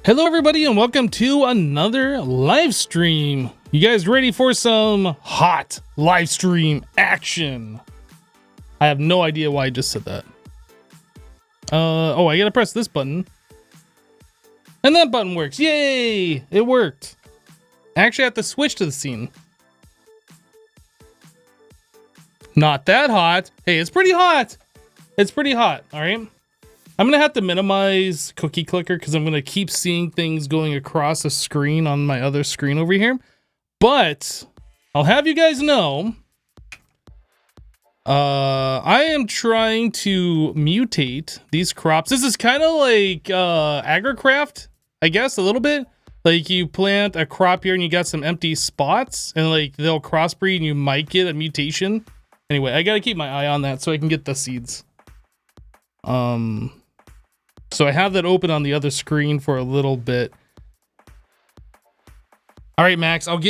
Hello everybody and welcome to another live stream. You guys ready for some hot live stream action? I have no idea why I just said that. Oh, I gotta press this button. And that button works. Yay! It worked. Actually, I have to switch to the scene. Not that hot. Hey, it's pretty hot. It's pretty hot, all right? I'm gonna have to minimize cookie clicker because I'm gonna keep seeing things going across the screen on my other screen over here. But I'll have you guys know, I am trying to mutate these crops. This is kind of like agricraft, I guess, a little bit. Like you plant a crop here and you got some empty spots and like they'll crossbreed and you might get a mutation. Anyway, I gotta keep my eye on that so I can get the seeds. So I have that open on the other screen for a little bit. All right, Max, I'll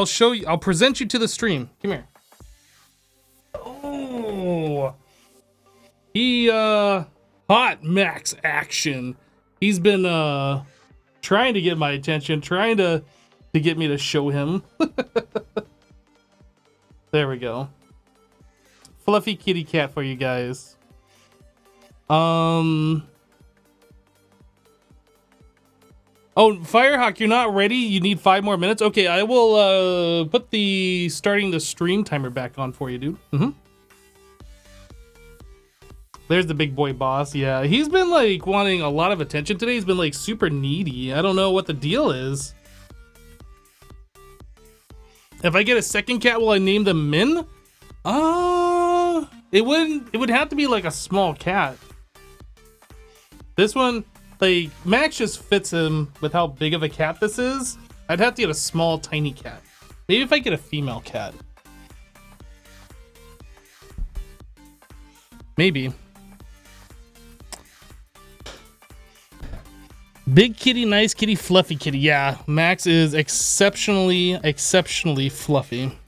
show you, I'll present you to the stream. Come here. Oh, hot Max action. He's been, trying to get my attention, trying to get me to show him. There we go. Fluffy kitty cat for you guys. Oh, Firehawk, you're not ready? You need 5 more minutes? Okay, I will put the starting the stream timer back on for you, dude. There's the big boy boss. Yeah, he's been like wanting a lot of attention today. He's been like super needy. I don't know what the deal is. If I get a second cat, will I name them Min? It would have to be like a small cat. This one, like, Max just fits him with how big of a cat this is. I'd have to get a small, tiny cat. Maybe if I get a female cat. Maybe. Big kitty, nice kitty, fluffy kitty. Yeah, Max is exceptionally fluffy.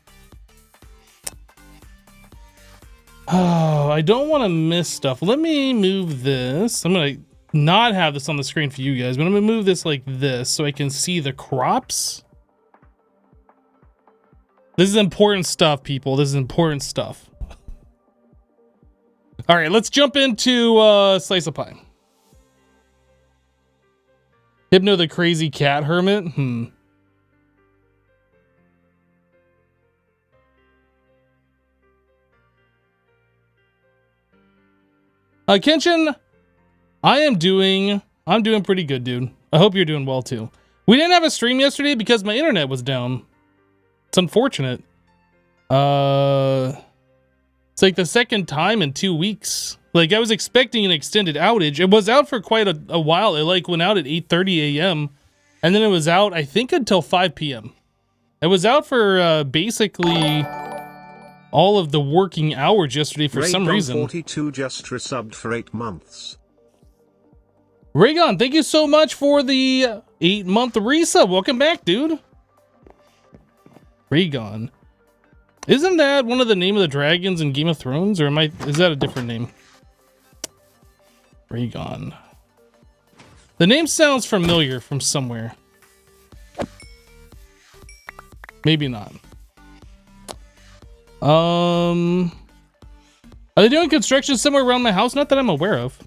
Oh, I don't want to miss stuff. Let me move this. I'm going to not have this on the screen for you guys, but I'm gonna move this like this so I can see the crops. This is important stuff, people. This is important stuff. All right, let's jump into Slice of Pie. Hypno the crazy cat hermit. Kenshin, I'm doing pretty good, dude. I hope you're doing well too. We didn't have a stream yesterday because my internet was down. It's unfortunate. It's like the second time in 2 weeks. Like I was expecting an extended outage. It was out for quite a while. It like went out at 8:30 a.m. and then it was out, I think, until 5 p.m. It was out for basically all of the working hours yesterday for some reason. 42 just resubbed for 8 months. Raygon, thank you so much for the 8-month resub. Welcome back, dude. Raygon. Isn't that one of the name of the dragons in Game of Thrones? Or is that a different name? Raygon. The name sounds familiar from somewhere. Maybe not. Are they doing construction somewhere around my house? Not that I'm aware of.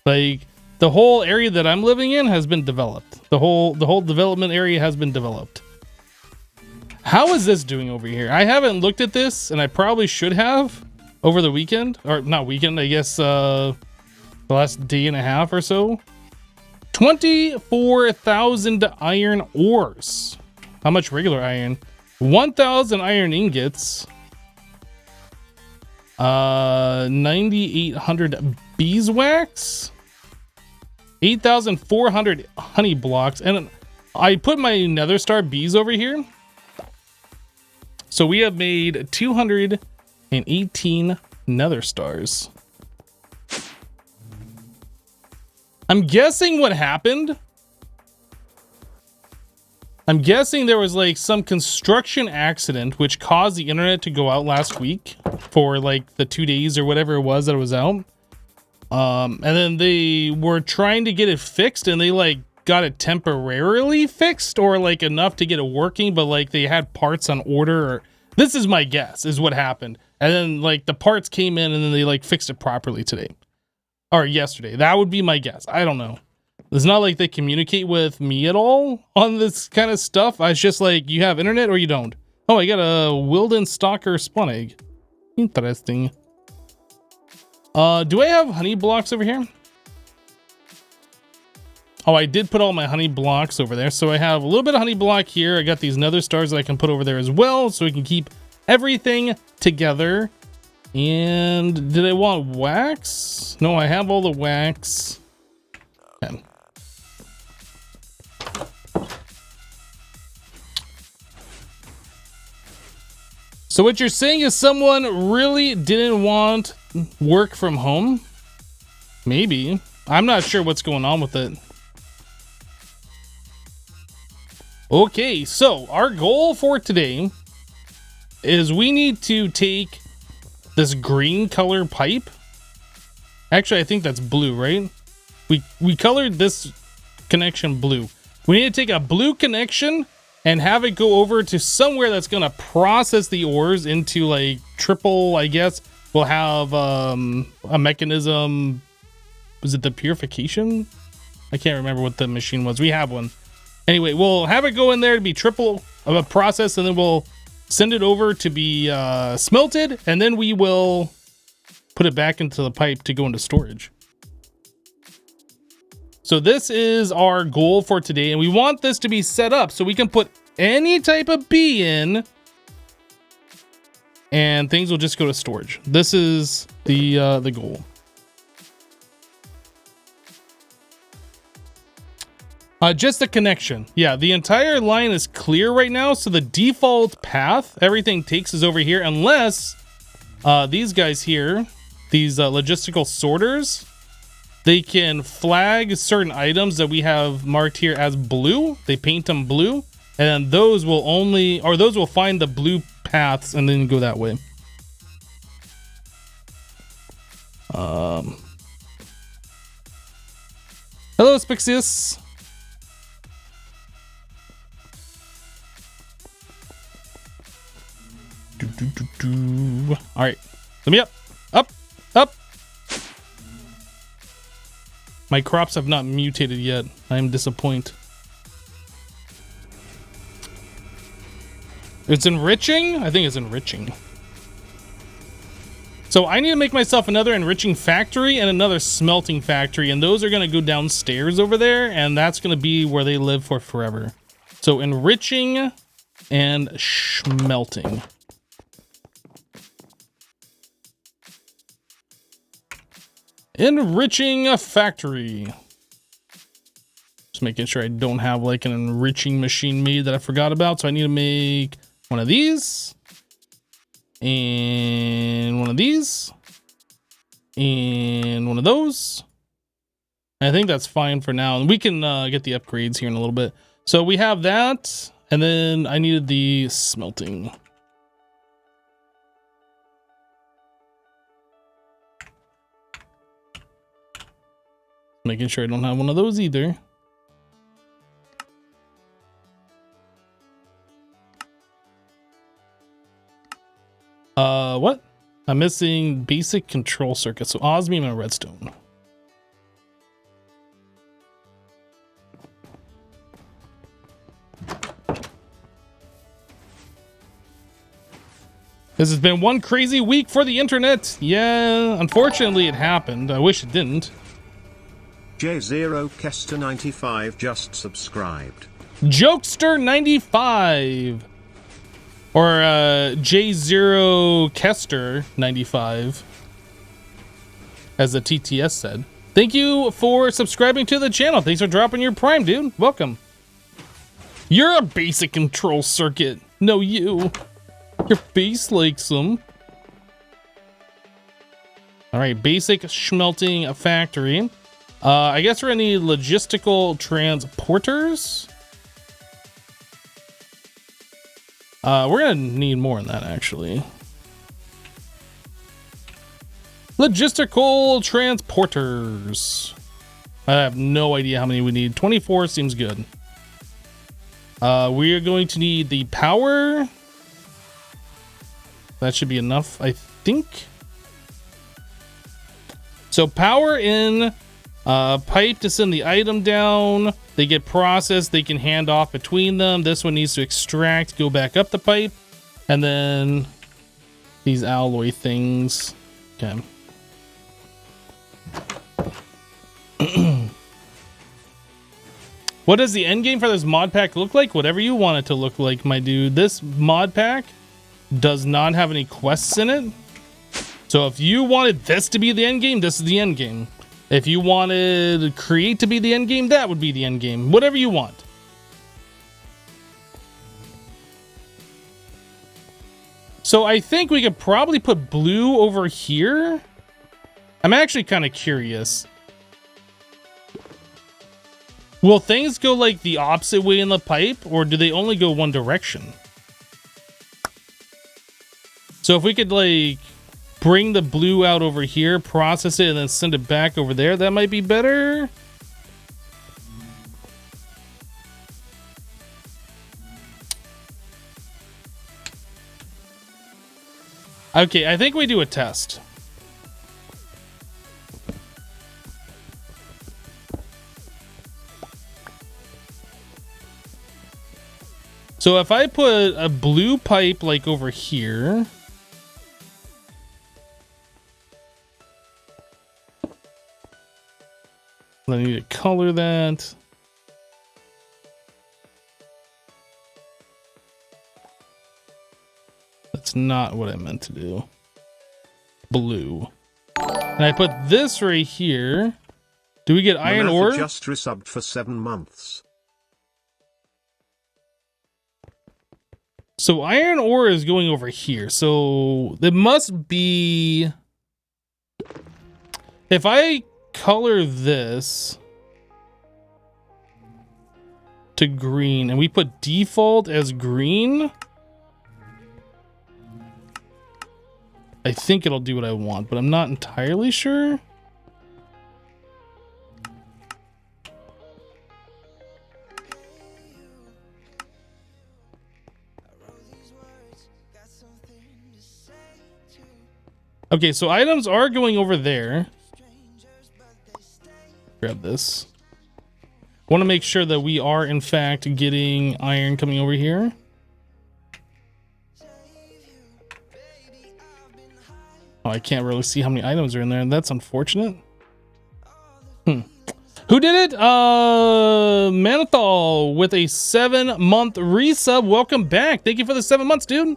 Like, the whole area that I'm living in has been developed. The whole development area has been developed. How is this doing over here? I haven't looked at this, and I probably should have over the weekend. Or not weekend, I guess the last day and a half or so. 24,000 iron ores. How much regular iron? 1,000 iron ingots. 9,800 beeswax. 8,400 honey blocks. And I put my nether star bees over here. So we have made 218 nether stars. I'm guessing what happened. I'm guessing there was like some construction accident which caused the internet to go out last week for like the 2 days or whatever it was that it was out. And then they were trying to get it fixed, and they like got it temporarily fixed, or like enough to get it working, but like they had parts on order, or this is my guess is what happened. And then like the parts came in, and then they like fixed it properly today or yesterday. That would be my guess. I don't know. It's not like they communicate with me at all on this kind of stuff. It's just like, you have internet or you don't. Oh, I got a Wilden Stalker spawn egg. Interesting. Do I have honey blocks over here? Oh, I did put all my honey blocks over there. So I have a little bit of honey block here. I got these nether stars that I can put over there as well, so we can keep everything together. And did I want wax? No, I have all the wax. Okay. So what you're saying is someone really didn't want work from home? Maybe. I'm not sure what's going on with it. Okay, so our goal for today is we need to take this green color pipe. Actually, I think that's blue, right? We colored this connection blue. We need to take a blue connection and have it go over to somewhere that's going to process the ores into like triple, I guess. We'll have a mechanism. Was it the purification? I can't remember what the machine was. We have one. Anyway, we'll have it go in there to be triple of a process, and then we'll send it over to be smelted, and then we will put it back into the pipe to go into storage. So this is our goal for today, and we want this to be set up so we can put any type of bee in, and things will just go to storage. This is the goal. Just the connection. Yeah, the entire line is clear right now, so the default path everything takes is over here, unless these guys here, these logistical sorters, they can flag certain items that we have marked here as blue. They paint them blue, and those will only, or those will find the blue paths and then go that way. Hello, Spixius. All right, let me up. My crops have not mutated yet. I am disappointed. It's enriching? I think it's enriching. So I need to make myself another enriching factory and another smelting factory, and those are going to go downstairs over there, and that's going to be where they live for forever. So enriching and smelting. Enriching a factory. Just making sure I don't have like an enriching machine made that I forgot about. So I need to make one of these. And one of these. And one of those. I think that's fine for now. And we can get the upgrades here in a little bit. So we have that. And then I needed the smelting. Making sure I don't have one of those either. What? I'm missing basic control circuit. So osmium and redstone. This has been one crazy week for the internet. Yeah, unfortunately it happened. I wish it didn't. J0 Kester 95 just subscribed. Jokester 95 or J0 Kester 95, as the TTS said. Thank you for subscribing to the channel. Thanks for dropping your prime, dude. Welcome. You're a basic control circuit. No, you. Your face likes them. All right, basic smelting factory. I guess we're gonna need logistical transporters. We're gonna need more than that, actually. Logistical transporters. I have no idea how many we need. 24 seems good. We are going to need the power. That should be enough, I think. So power in, pipe to send the item down. They get processed. They can hand off between them. This one needs to extract, go back up the pipe. And then these alloy things. Okay. What does the end game for this mod pack look like? Whatever you want it to look like, my dude. This mod pack does not have any quests in it. So if you wanted this to be the end game, this is the end game. If you wanted create to be the end game, that would be the end game. Whatever you want. So I think we could probably put blue over here. I'm actually kind of curious. Will things go like the opposite way in the pipe, or do they only go one direction? So if we could like bring the blue out over here, process it, and then send it back over there, that might be better. Okay, I think we do a test. So if I put a blue pipe like over here, I need to color that. That's not what I meant to do. Blue. And I put this right here. Do we get iron ore? Just resubbed for 7 months. So iron ore is going over here. So it must be... If I color this to green and we put default as green, I think it'll do what I want, but I'm not entirely sure. Okay, so items are going over there. Grab this. Want to make sure that we are in fact getting iron coming over here. Oh, I can't really see how many items are in there, and that's unfortunate. Who did it? Manathal with a 7-month resub. Welcome back. Thank you for the 7 months, dude.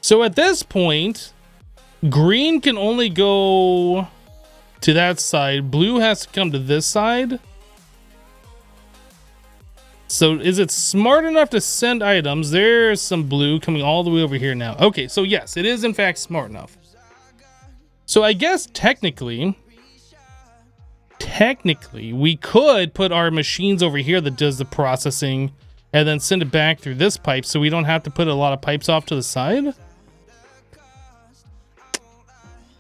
So at this point, green can only go to that side. Blue has to come to this side. So is it smart enough to send items? There's some blue coming all the way over here now. Okay, so yes, it is in fact smart enough. So I guess technically, we could put our machines over here that does the processing and then send it back through this pipe so we don't have to put a lot of pipes off to the side.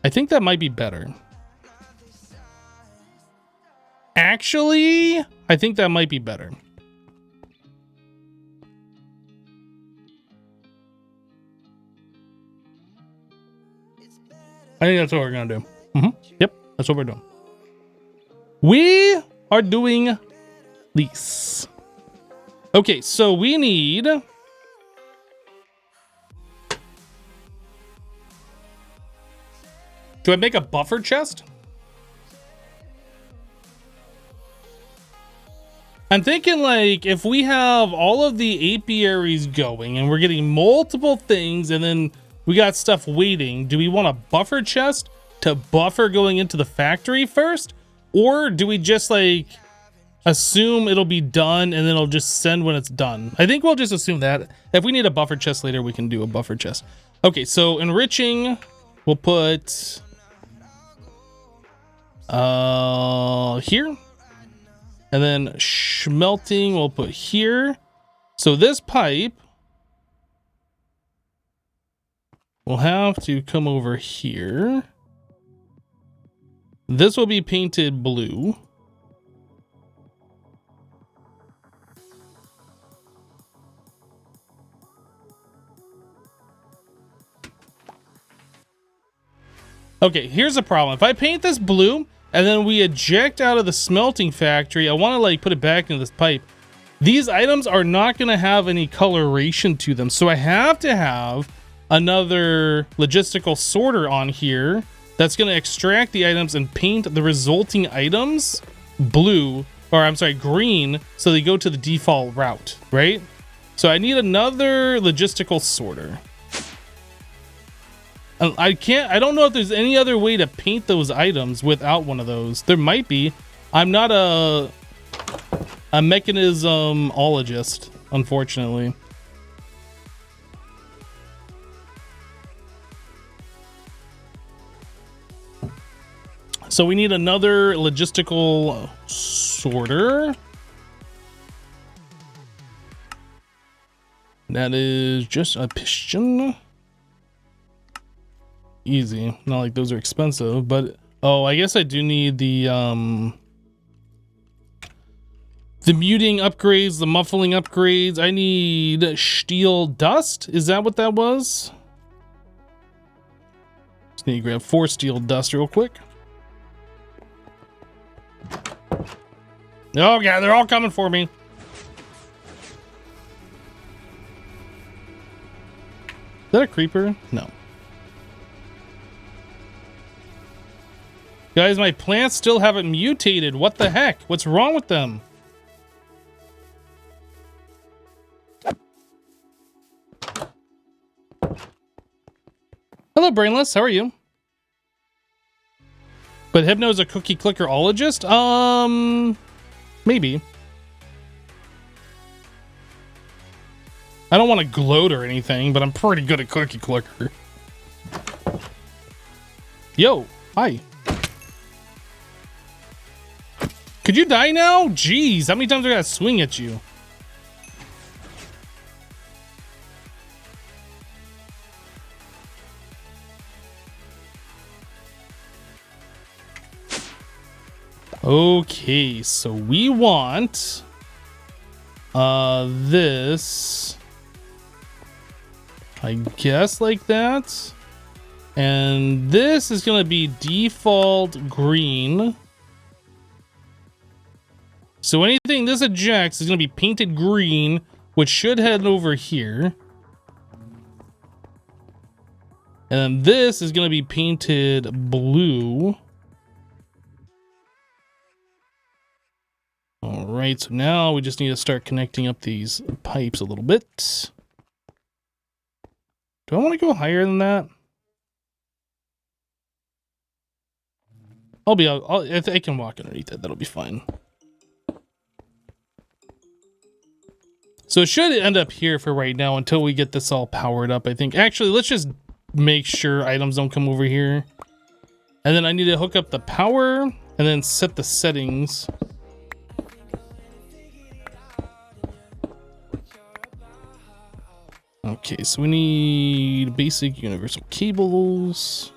I think that might be better. Actually, I think that might be better. I think that's what we're gonna do. Yep, that's what we're doing. We are doing lease. Okay, so we need... Do I make a buffer chest? I'm thinking like if we have all of the apiaries going and we're getting multiple things and then we got stuff waiting, do we want a buffer chest to buffer going into the factory first? Or do we just like assume it'll be done and then it'll just send when it's done? I think we'll just assume that. If we need a buffer chest later, we can do a buffer chest. Okay, so enriching, we'll put Here. And then smelting we'll put here. So this pipe will have to come over here. This will be painted blue. Okay, here's the problem. If I paint this blue and then we eject out of the smelting factory, I want to like put it back into this pipe. These items are not going to have any coloration to them. So I have to have another logistical sorter on here that's going to extract the items and paint the resulting items blue, or I'm sorry, green, so they go to the default route, right? So I need another logistical sorter. I don't know if there's any other way to paint those items without one of those. There might be. I'm not a mechanismologist, unfortunately. So we need another logistical sorter. That is just a piston. Easy. Not like those are expensive, but oh, I guess I do need the muting upgrades, the muffling upgrades. I need steel dust. Is that what that was? Just need to grab 4 steel dust real quick. Oh yeah, they're all coming for me. Is that a creeper? No. Guys, my plants still haven't mutated. What the heck? What's wrong with them? Hello, Brainless. How are you? But Hypno's a cookie clickerologist? Maybe. I don't want to gloat or anything, but I'm pretty good at cookie clicker. Yo, hi. Could you die now? Jeez, how many times do I gotta swing at you? Okay, so we want this, I guess, like that. And this is gonna be default green. So anything this ejects is going to be painted green, which should head over here. And then this is going to be painted blue. All right, so now we just need to start connecting up these pipes a little bit. Do I want to go higher than that? I can walk underneath it. That'll be fine. So it should end up here for right now until we get this all powered up, I think. Actually, let's just make sure items don't come over here. And then I need to hook up the power and then set the settings. Okay, so we need basic universal cables.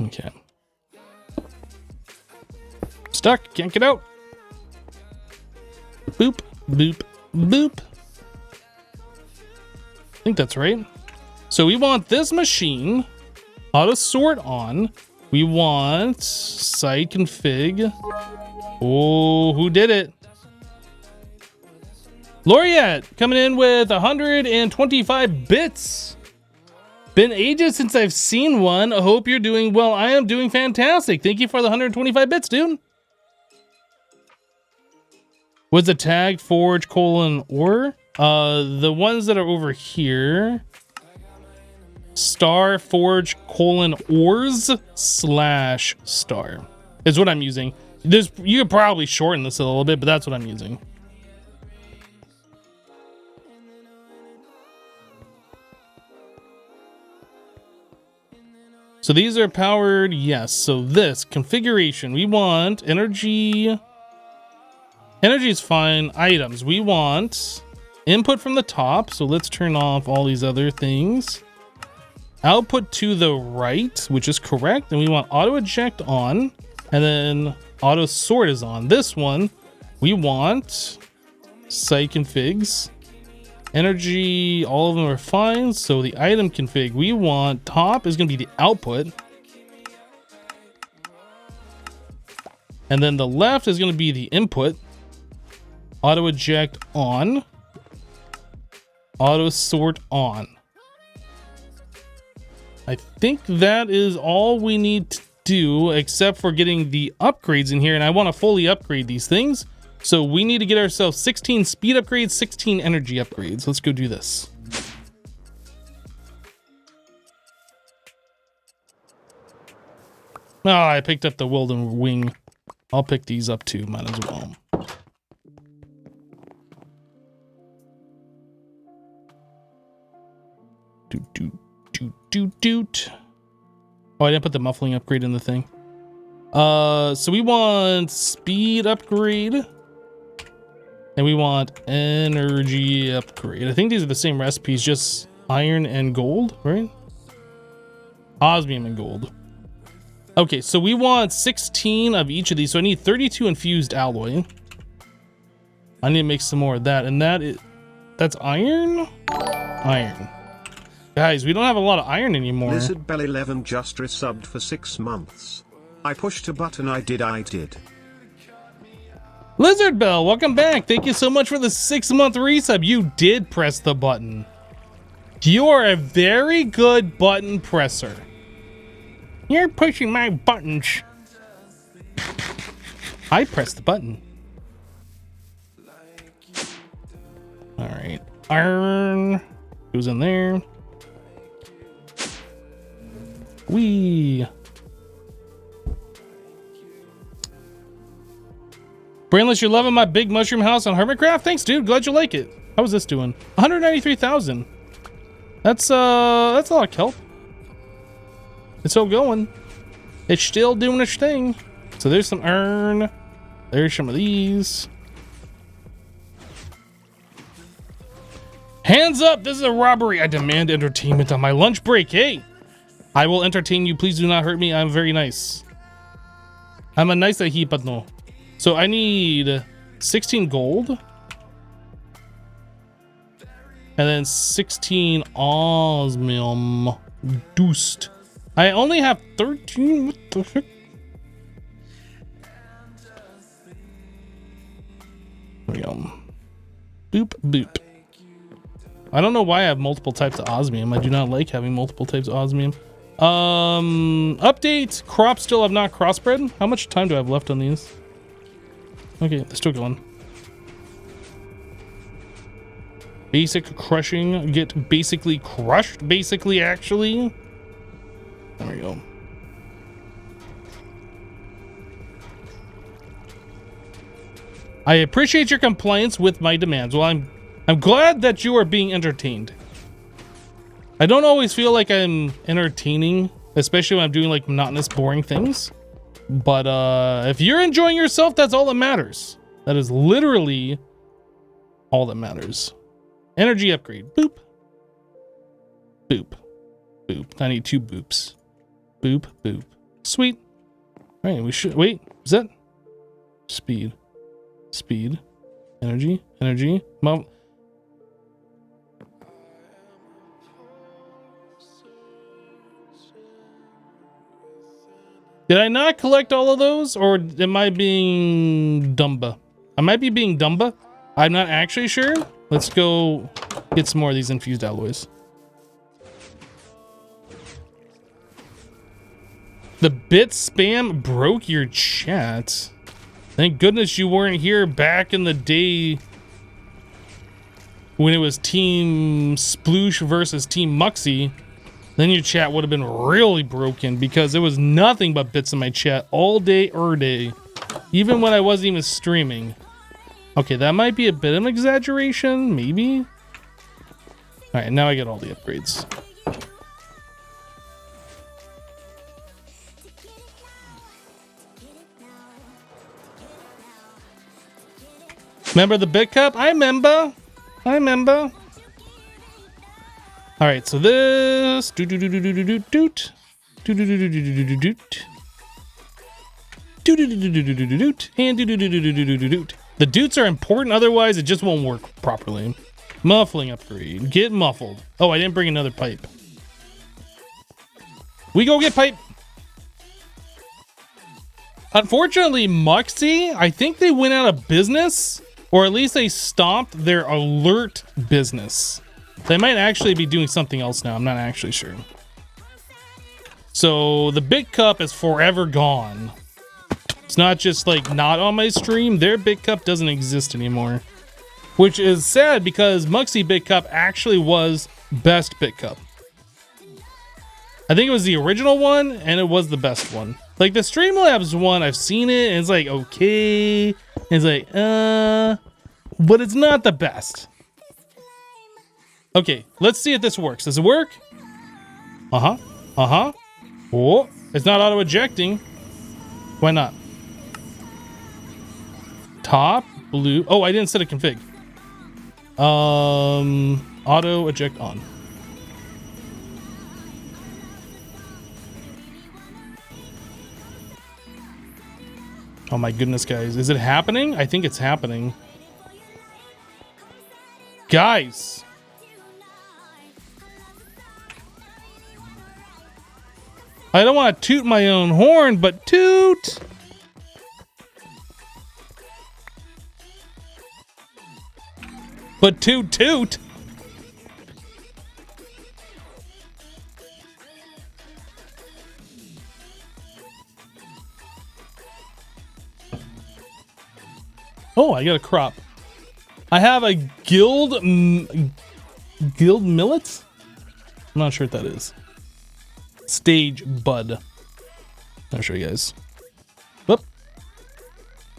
Okay. Stuck, can't get out. Boop, boop, boop. I think that's right. So we want this machine auto sort on. We want site config. Oh, who did it? Laureate coming in with 125 bits. Been ages since I've seen one. I hope you're doing well. I am doing fantastic. Thank you for the 125 bits, dude. What's the tag? Forge, colon, or? The ones that are over here. Star, forge, colon, ors, slash, star. Is what I'm using. You could probably shorten this a little bit, but that's what I'm using. So these are powered, yes. So this configuration, we want energy. Energy is fine. Items, we want input from the top. So let's turn off all these other things. Output to the right, which is correct. And we want auto eject on, and then auto sort is on. This one, we want site configs. Energy, all of them are fine. So the item config, we want top is going to be the output. And then the left is going to be the input. Auto eject on. Auto sort on. I think that is all we need to do, except for getting the upgrades in here. And I want to fully upgrade these things. So we need to get ourselves 16 speed upgrades, 16 energy upgrades. Let's go do this. Ah, I picked up the Wilden Wing. I'll pick these up too, might as well. Doot. Oh, I didn't put the muffling upgrade in the thing. So we want speed upgrade. And we want energy upgrade. I think these are the same recipes, just iron and gold, right? Osmium and gold. Okay, so we want 16 of each of these. So I need 32 infused alloy. I need to make some more of that. And that's iron? Iron. Guys, we don't have a lot of iron anymore. Lizard Bell 11 just resubbed for 6 months. I pushed a button, I did. Lizard Bell, welcome back. Thank you so much for the 6-month resub. You did press the button. You are a very good button presser. You're pushing my buttons. I pressed the button. All right. Iron goes in there. Wee. Brainless, you're loving my big mushroom house on Hermitcraft? Thanks, dude. Glad you like it. How is this doing? 193,000. That's a lot of kelp. It's still going. It's still doing its thing. So there's some iron. There's some of these. Hands up! This is a robbery. I demand entertainment on my lunch break. Hey! I will entertain you. Please do not hurt me. I'm very nice. I'm a nice ahi, but no. So I need 16 gold. And then 16 osmium. Deuced. I only have 13. What the heck? There we go. Boop, boop. I don't know why I have multiple types of osmium. I do not like having multiple types of osmium. Update. Crops still have not crossbred. How much time do I have left on these? Okay, they're still going. Basic crushing. Get basically crushed. Basically, actually. There we go. I appreciate your compliance with my demands. Well, I'm glad that you are being entertained. I don't always feel like I'm entertaining, especially when I'm doing like monotonous, boring things. But if you're enjoying yourself, that's all that matters. That is literally all that matters. Energy upgrade. Boop. Boop. Boop. I need 2 boops. Boop. Boop. Sweet. All right, we should... Wait, is that... Speed. Speed. Energy. Energy. Did I not collect all of those, or am I being Dumba? I might be being Dumba. I'm not actually sure. Let's go get some more of these infused alloys. The bit spam broke your chat. Thank goodness you weren't here back in the day when it was Team Sploosh versus Team Muxy. Then your chat would have been really broken because there was nothing but bits in my chat all day day. Even when I wasn't even streaming. Okay, that might be a bit of an exaggeration, maybe. Alright, now I get all the upgrades. Remember the big cup? I remember. I remember. All right, so this and the doots are important, otherwise it just won't work properly. Muffling upgrade. Get muffled. Oh, I didn't bring another pipe. We go get pipe. Unfortunately, Muxy, I think they went out of business, or at least they stopped their alert business. They might actually be doing something else now. I'm not actually sure. So the big cup is forever gone. It's not just like not on my stream. Their big cup doesn't exist anymore, which is sad because Muxy big cup actually was best big cup. I think it was the original one and it was the best one. Like the Streamlabs one, I've seen it and it's like okay. It's like but it's not the best. Okay, let's see if this works. Does it work? Uh-huh. Uh-huh. Oh, it's not auto ejecting. Why not? Top blue. Oh, I didn't set a config. Auto eject on. Oh my goodness, guys. Is it happening? I think it's happening. Guys. I don't want to toot my own horn, but toot. But toot toot. Oh, I got a crop. I have a guild millet? I'm not sure what that is. Stage bud. I'll show you guys. Whoop.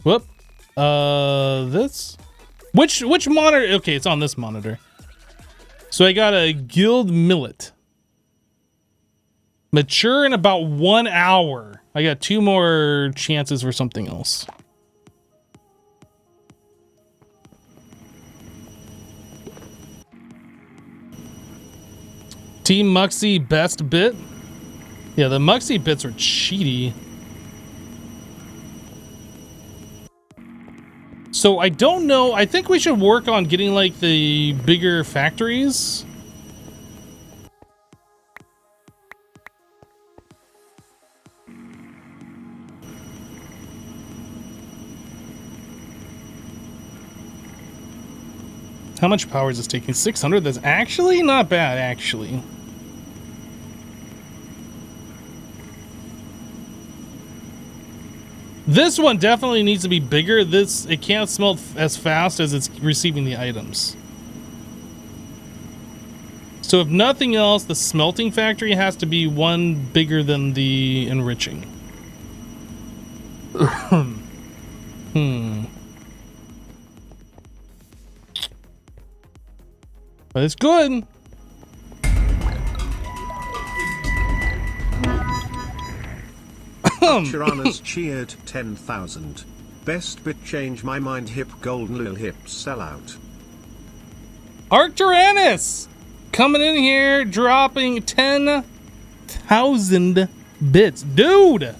Whoop. This? Which monitor? Okay, it's on this monitor. So I got a guild millet. Mature in about 1 hour. I got 2 more chances for something else. Team Muxy best bit. Yeah, the Muxy bits are cheaty. So I don't know. I think we should work on getting like the bigger factories. How much power is this taking? 600? That's actually not bad, actually. This one definitely needs to be bigger. It can't smelt as fast as it's receiving the items. So if nothing else, the smelting factory has to be one bigger than the enriching. But it's good. Chirana's cheered 10,000. Best bit change my mind hip golden lil hip sellout. Arcturus coming in here dropping 10,000 bits. Dude!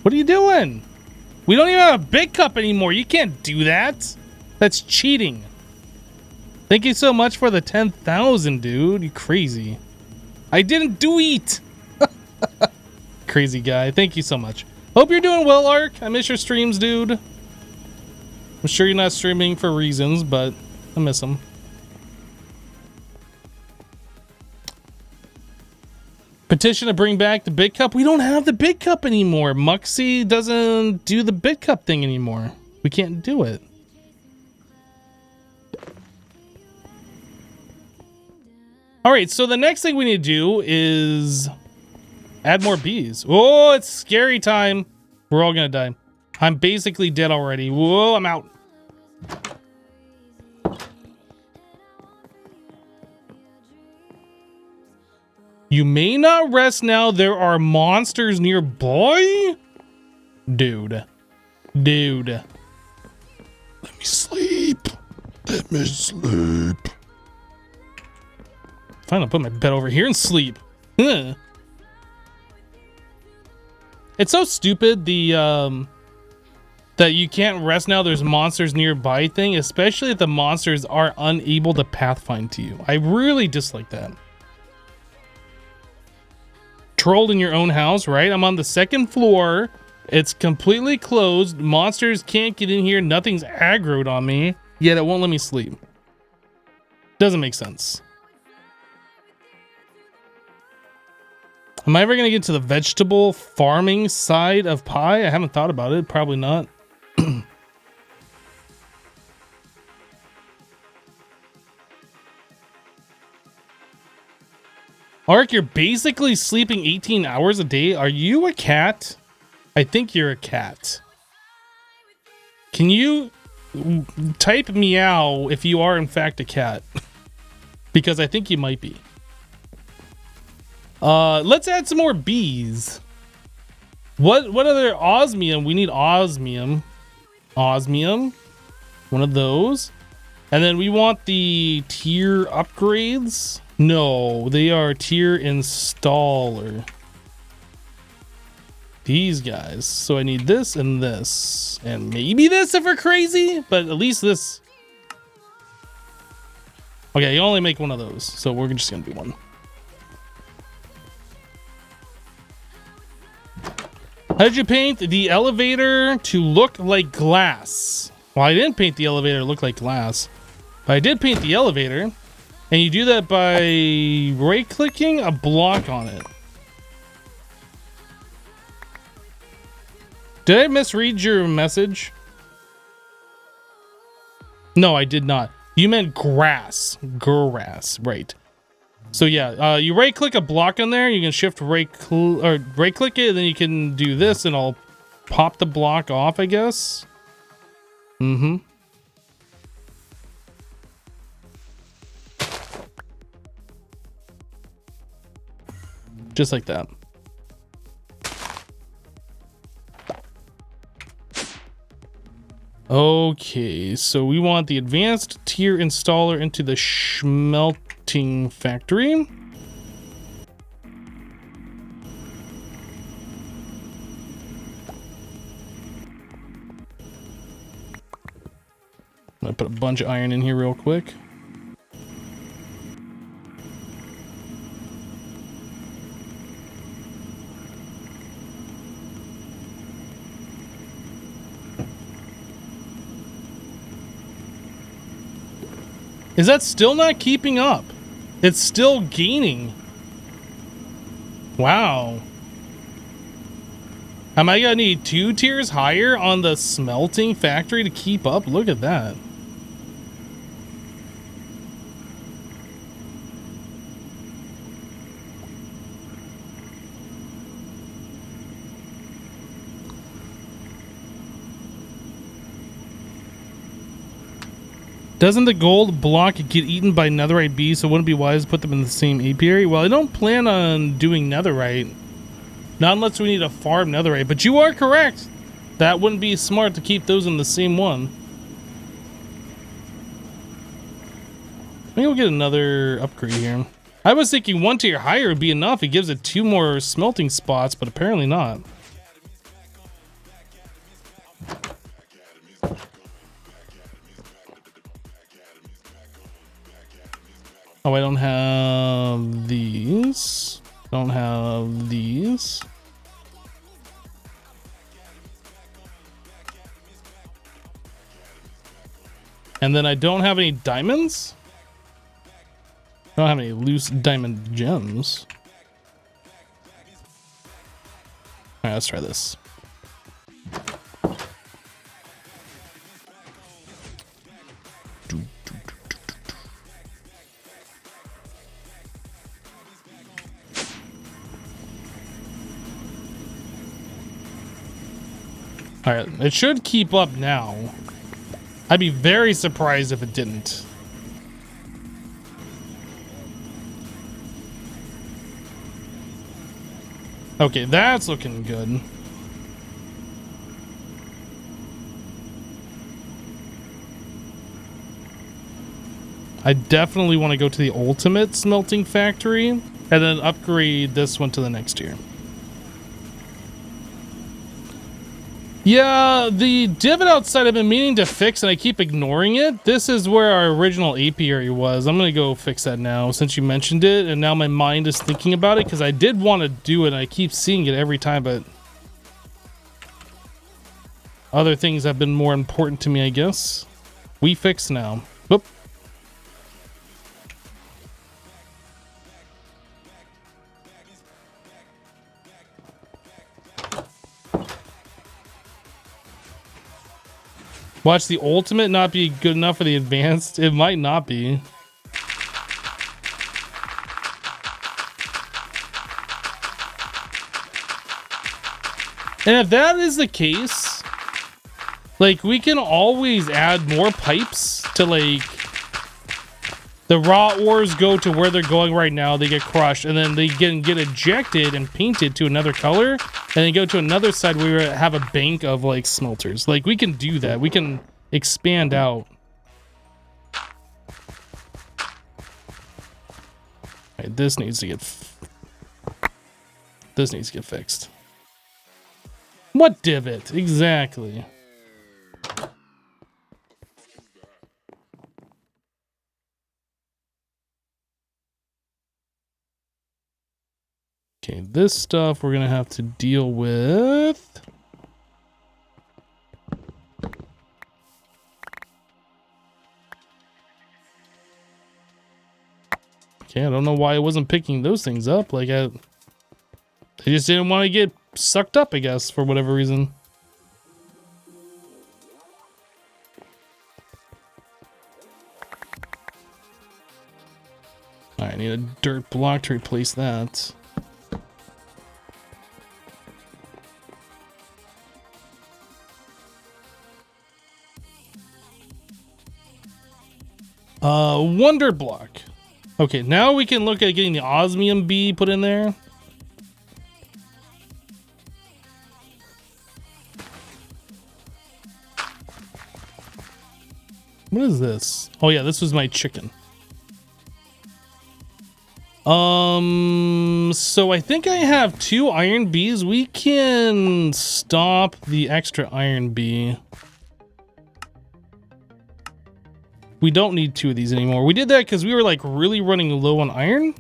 What are you doing? We don't even have a big cup anymore. You can't do that. That's cheating. Thank you so much for the 10,000, dude. You crazy. I didn't do it. Crazy guy. Thank you so much. Hope you're doing well, Ark. I miss your streams, dude. I'm sure you're not streaming for reasons, but I miss them. Petition to bring back the big cup. We don't have the big cup anymore. Muxy doesn't do the big cup thing anymore. We can't do it. All right, so the next thing we need to do is add more bees. Oh, it's scary time. We're all gonna die. I'm basically dead already. Whoa, I'm out. You may not rest now. There are monsters nearby. Dude. sleep. Let me sleep. Fine, I'll put my bed over here and sleep. Huh. It's so stupid, the that you can't rest now, there's monsters nearby thing, especially if the monsters are unable to pathfind to you. I really dislike that. Trolled in your own house, right? I'm on the second floor. It's completely closed. Monsters can't get in here. Nothing's aggroed on me, yet it won't let me sleep. Doesn't make sense. Am I ever going to get to the vegetable farming side of Pi? I haven't thought about it. Probably not. Ark, you're basically sleeping 18 hours a day. Are you a cat? I think you're a cat. Can you type meow if you are in fact a cat? Because I think you might be. Let's add some more bees. What other osmium? We need osmium. Osmium. One of those. And then we want the tier upgrades. No, they are tier installer. These guys. So I need this and this. And maybe this if we're crazy. But at least this. Okay, you only make one of those. So we're just going to do one. How did you paint the elevator to look like glass? Well, I didn't paint the elevator to look like glass. But I did paint the elevator. And you do that by right-clicking a block on it. Did I misread your message? No, I did not. You meant grass. Grass, right. So yeah, you right-click a block on there. You can shift right-click it, and then you can do this, and I'll pop the block off, I guess. Mm-hmm. Just like that. Okay, so we want the advanced tier installer into the smelting factory. I'm gonna put a bunch of iron in here real quick. Is that still not keeping up? It's still gaining. Wow. Am I gonna need 2 tiers higher on the smelting factory to keep up? Look at that. Doesn't the gold block get eaten by netherite bees, so wouldn't it be wise to put them in the same apiary? Well, I don't plan on doing netherite. Not unless we need to farm netherite. But you are correct. That wouldn't be smart to keep those in the same one. Maybe we'll get another upgrade here. I was thinking 1 tier higher would be enough. It gives it 2 more smelting spots, but apparently not. Oh, I don't have these. Don't have these. And then I don't have any diamonds. I don't have any loose diamond gems. All right, let's try this. All right, it should keep up now. I'd be very surprised if it didn't. Okay, that's looking good. I definitely want to go to the ultimate smelting factory and then upgrade this one to the next tier. Yeah, the divot outside I've been meaning to fix and I keep ignoring it. This is where our original apiary was. I'm going to go fix that now since you mentioned it. And now my mind is thinking about it because I did want to do it and I keep seeing it every time, but other things have been more important to me, I guess. We fix now. Whoop. Watch the ultimate not be good enough for the advanced. It might not be. And if that is the case, like we can always add more pipes to like the raw ores go to where they're going right now. They get crushed and then they get ejected and painted to another color. And then go to another side where we have a bank of like smelters. Like we can do that. We can expand out. Right, this needs to get fixed. What divot? Exactly. Okay, this stuff we're gonna have to deal with. Okay, I don't know why I wasn't picking those things up. Like I just didn't want to get sucked up, I guess, for whatever reason. All right, I need a dirt block to replace that. Wonder block. Okay, now we can look at getting the osmium bee put in there. What is this? Oh yeah, this was my chicken. So I think I have 2 iron bees. We can stop the extra iron bee. We don't need 2 of these anymore. We did that because we were like really running low on iron.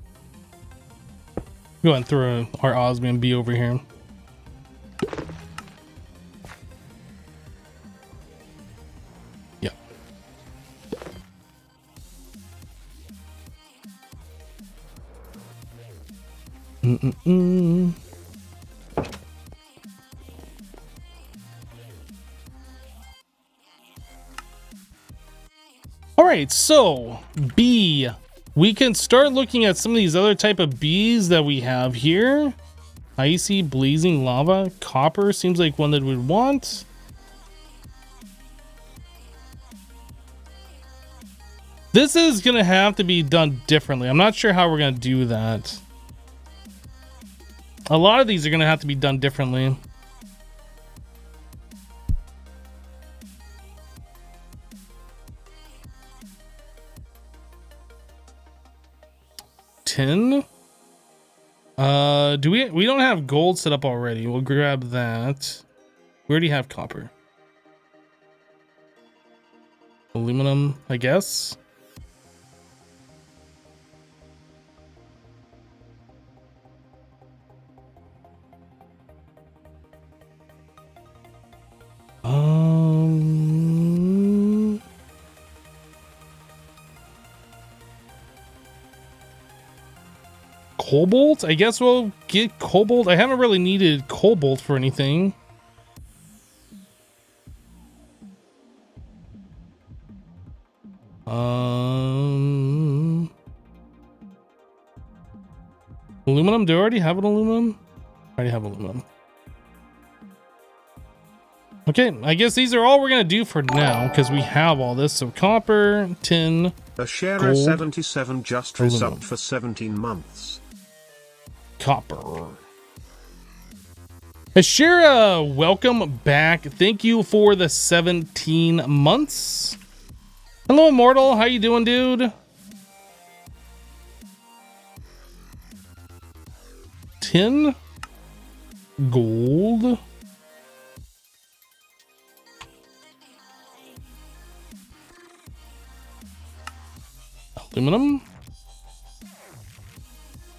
Go ahead and throw our osmium bee over here. Yeah. All right, so bee. We can start looking at some of these other type of bees that we have here. Icy, blazing lava, copper seems like one that we'd want. This is gonna have to be done differently. I'm not sure how we're gonna do that. A lot of these are gonna have to be done differently. Tin. Do we don't have gold set up already. We'll grab that. We already have copper. Aluminum, I guess. Cobalt? I guess we'll get cobalt. I haven't really needed cobalt for anything. Aluminum? Do I already have an aluminum? I already have aluminum. Okay, I guess these are all we're gonna do for now because we have all this. So copper, tin, Ashera 77 just resubbed for 17 months. Copper. Ashera, welcome back. Thank you for the 17 months. Hello, Immortal. How you doing, dude? tin, gold. Aluminum.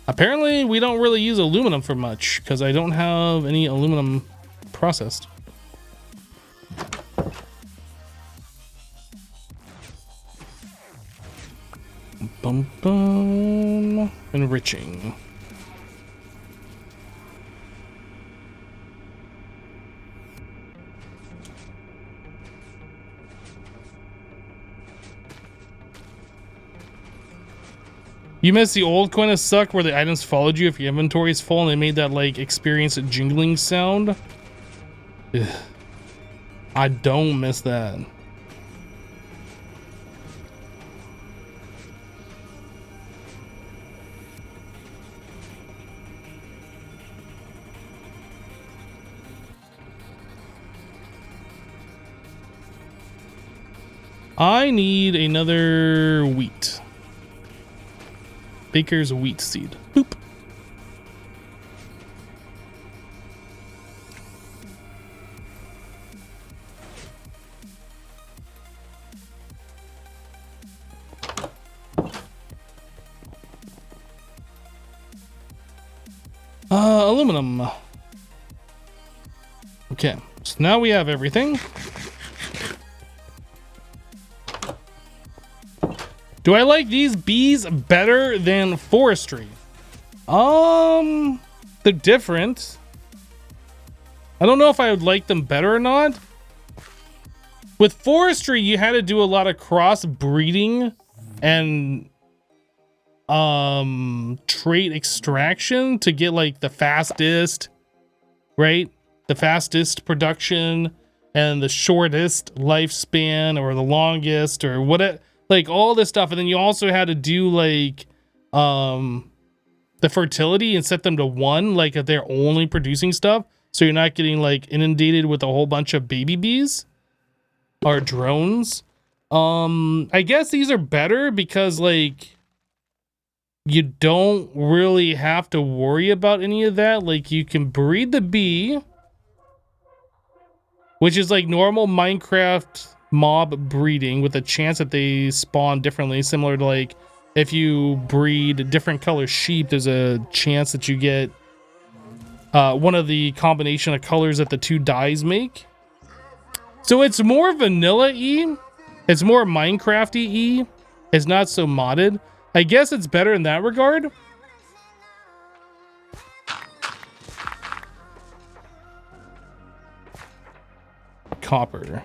Apparently, we don't really use aluminum for much because I don't have any aluminum processed. Bum, bum. Enriching. You missed the old coin of suck where the items followed you if your inventory is full and they made that like experience jingling sound. Ugh. I don't miss that. I need another wheat. Baker's wheat seed. Boop. Aluminum. Okay, so now we have everything. Do I like these bees better than forestry? They're different. I don't know if I would like them better or not. With forestry, you had to do a lot of cross breeding and trait extraction to get like the fastest, right? The fastest production and the shortest lifespan or the longest or what, like all this stuff. And then you also had to do like the fertility and set them to 1, like if they're only producing stuff, so you're not getting like inundated with a whole bunch of baby bees or drones. I guess these are better because like you don't really have to worry about any of that. Like you can breed the bee, which is like normal Minecraft mob breeding with a chance that they spawn differently, similar to like if you breed different color sheep, there's a chance that you get one of the combination of colors that the 2 dyes make. So it's more vanilla-y. It's more Minecraft-y. It's not so modded. I guess it's better in that regard. Copper,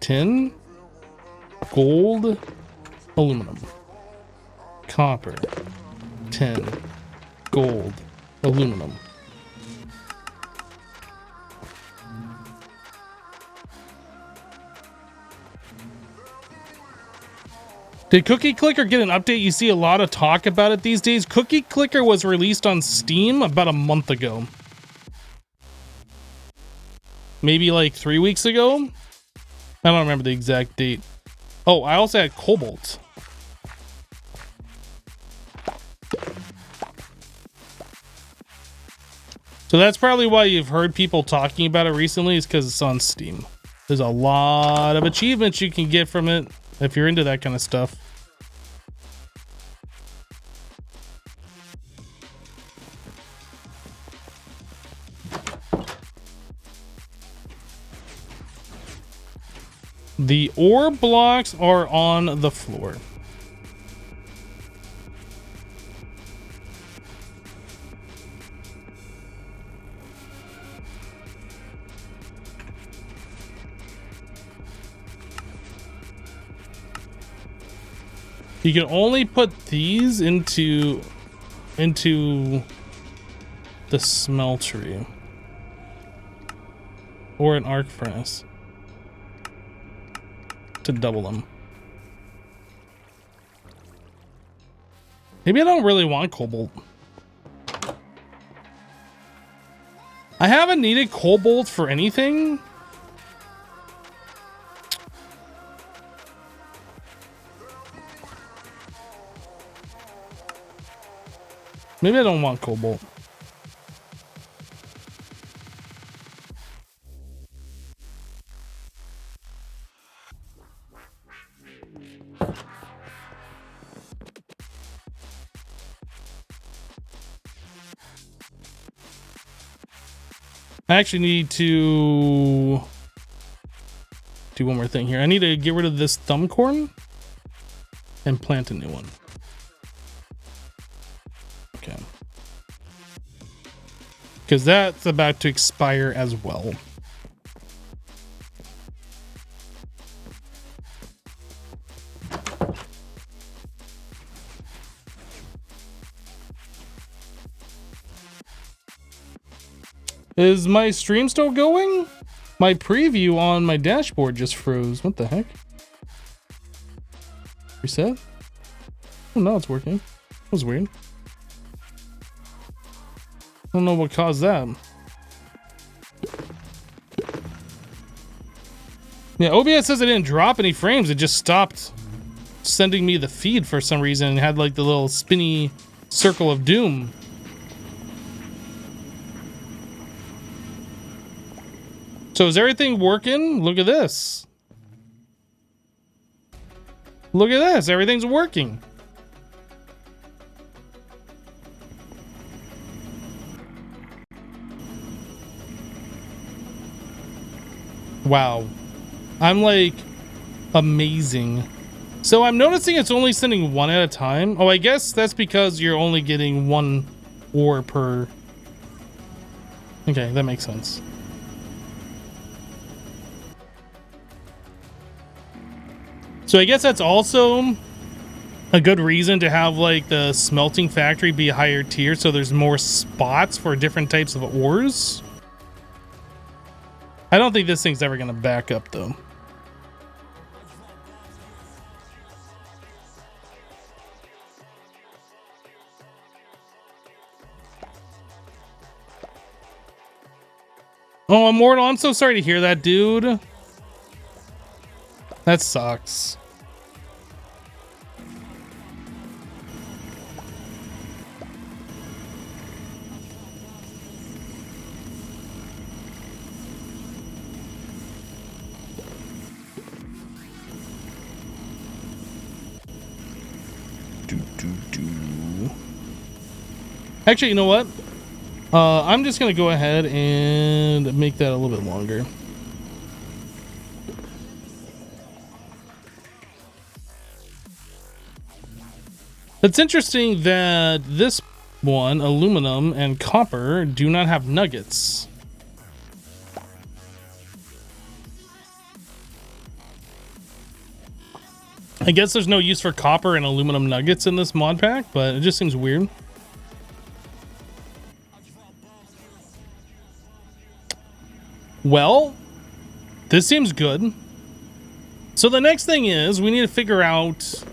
tin, gold, aluminum. Copper, tin, gold, aluminum. Did Cookie Clicker get an update? You see a lot of talk about it these days. Cookie Clicker was released on Steam about a month ago. Maybe like 3 weeks ago? I don't remember the exact date. Oh, I also had Cobalt. So that's probably why you've heard people talking about it recently, is because it's on Steam. There's a lot of achievements you can get from it if you're into that kind of stuff. The ore blocks are on the floor. You can only put these into the smeltery or an arc furnace to double them. Maybe I don't really want cobalt. I haven't needed cobalt for anything. Maybe I don't want cobalt. I actually need to do one more thing here. I need to get rid of this thumb corn and plant a new one. Okay. Because that's about to expire as well. Is my stream still going? My preview on my dashboard just froze. What the heck? Reset? Oh, now it's working. That was weird. I don't know what caused that. Yeah, OBS says it didn't drop any frames. It just stopped sending me the feed for some reason and had like the little spinny circle of doom. So is everything working? Look at this. Look at this. Everything's working. Wow. I'm like amazing. So I'm noticing it's only sending one at a time. Oh, I guess that's because you're only getting one ore per. Okay, that makes sense. So I guess that's also a good reason to have like the smelting factory be a higher tier, so there's more spots for different types of ores. I don't think this thing's ever gonna back up though. Oh, Immortal, I'm so sorry to hear that, dude. That sucks. Actually, you know what? I'm just gonna go ahead and make that a little bit longer. It's interesting that this one, aluminum and copper, do not have nuggets. I guess there's no use for copper and aluminum nuggets in this mod pack, but it just seems weird. Well, this seems good. So the next thing is we need to figure out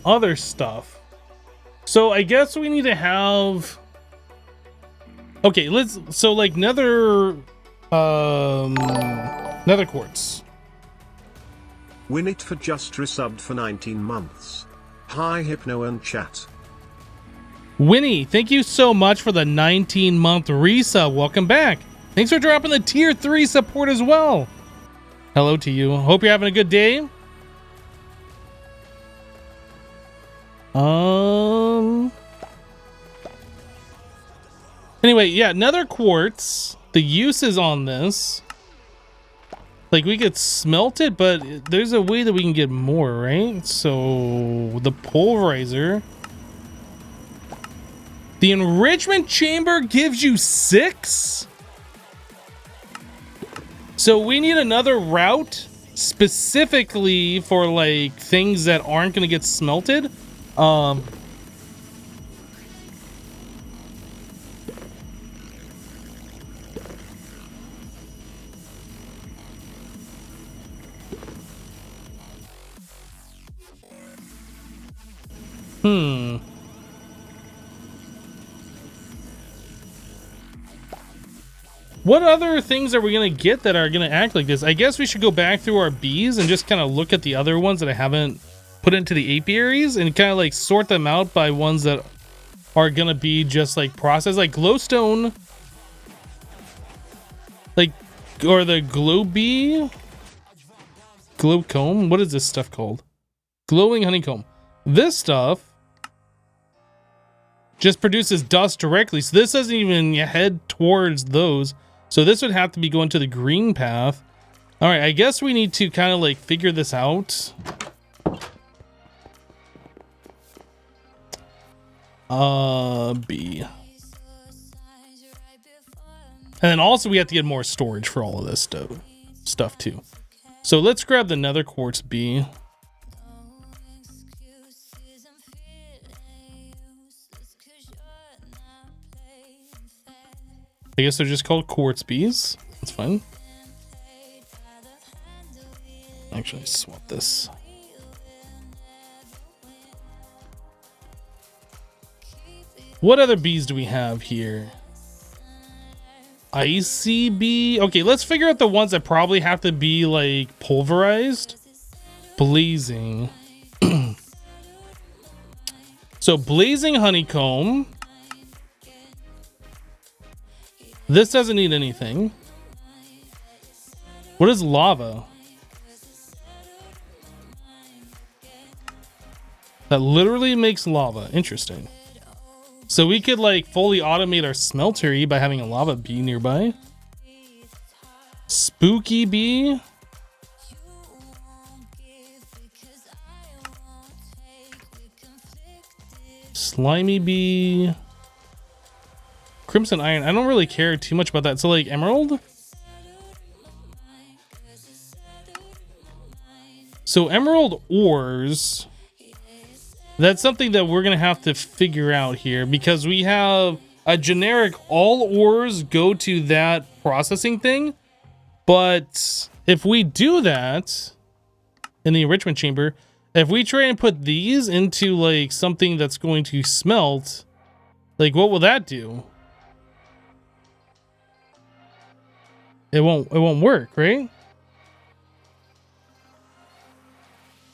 other stuff. So I guess we need to have, okay, so like nether quartz. Win it for just resubbed for 19 months. Hi Hypno and chat. Winnie, thank you so much for the 19-month resub. Welcome back. Thanks for dropping the tier 3 support as well. Hello to you. Hope you're having a good day. Anyway, yeah, nether quartz. The uses on this. Like, we could smelt it, but there's a way that we can get more, right? So, the pulverizer. The enrichment chamber gives you 6? So we need another route specifically for like things that aren't going to get smelted. What other things are we going to get that are going to act like this? I guess we should go back through our bees and just kind of look at the other ones that I haven't put into the apiaries and kind of like sort them out by ones that are going to be just like processed, like glowstone, like, or the glow bee, glow comb. What is this stuff called? Glowing honeycomb. This stuff just produces dust directly. So this doesn't even head towards those. So this would have to be going to the green path. All right, I guess we need to kind of like figure this out. B. And then also we have to get more storage for all of this stuff too. So let's grab the nether quartz B. I guess they're just called quartz bees. That's fine. Actually, swap this. What other bees do we have here? Icy bee. Okay, let's figure out the ones that probably have to be like pulverized. Blazing. So blazing honeycomb. This doesn't need anything. What is lava? That literally makes lava. Interesting. So we could like fully automate our smeltery by having a lava bee nearby. Spooky bee. Slimy bee. Crimson iron. I don't really care too much about that. So like emerald. So emerald ores. That's something that we're going to have to figure out here because we have a generic all ores go to that processing thing. But if we do that in the enrichment chamber, if we try and put these into like something that's going to smelt, like what will that do? It won't work, right?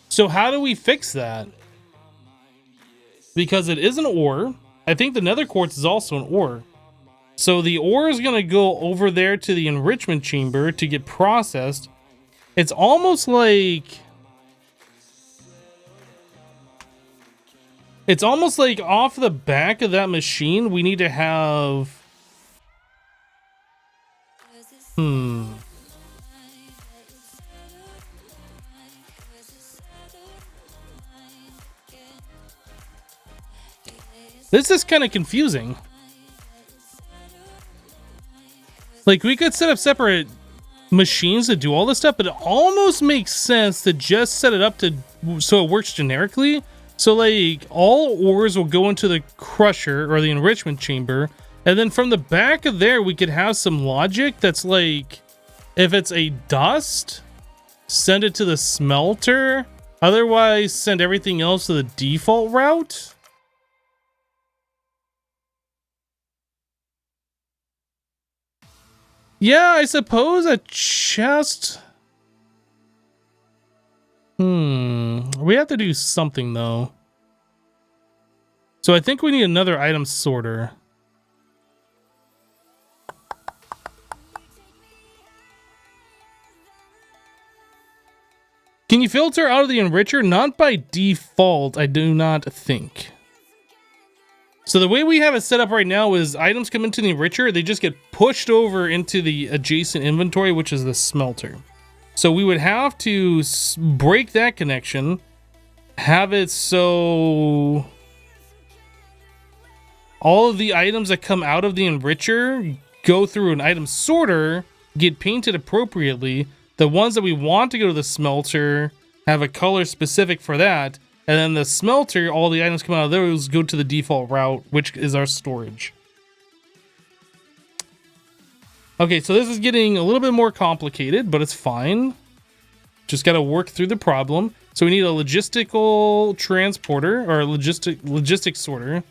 So how do we fix that? Because it is an ore. I think the nether quartz is also an ore. So the ore is going to go over there to the enrichment chamber to get processed. It's almost like... It's almost like off the back of that machine, we need to have... This is kind of confusing. Like, we could set up separate machines to do all this stuff, but it almost makes sense to just set it up to so it works generically. So, like, all ores will go into the crusher or the enrichment chamber, and then from the back of there, we could have some logic that's like, if it's a dust, send it to the smelter. Otherwise, send everything else to the default route. Yeah, I suppose a chest. We have to do something though. So I think we need another item sorter. Can you filter out of the enricher? Not by default, I do not think. So the way we have it set up right now is items come into the enricher, they just get pushed over into the adjacent inventory, which is the smelter. So we would have to break that connection, have it so all of the items that come out of the enricher go through an item sorter, get painted appropriately. The ones that we want to go to the smelter have a color specific for that. And then the smelter, all the items come out of those go to the default route, which is our storage. Okay, so this is getting a little bit more complicated, but it's fine. Just got to work through the problem. So we need a logistical transporter or a logistics sorter.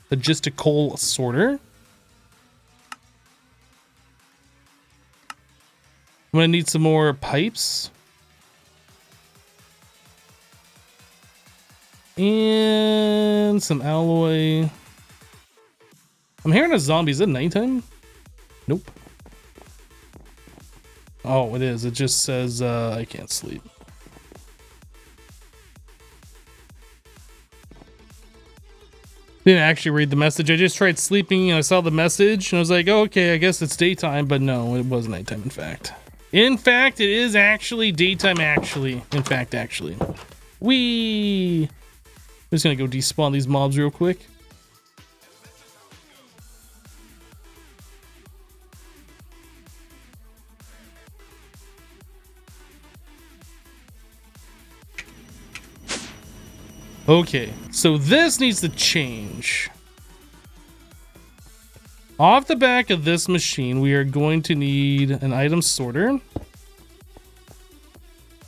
Logistical sorter. I'm gonna need some more pipes. And some alloy. I'm hearing a zombie. Is it nighttime? Nope. Oh, it is. It just says I can't sleep. Didn't actually read the message. I just tried sleeping and I saw the message and I was like, oh, okay, I guess it's daytime. But no, it was nighttime, in fact. In fact, it is actually daytime, actually. In fact, actually. I'm just gonna go despawn these mobs real quick. Okay, so this needs to change. Off the back of this machine, we are going to need an item sorter.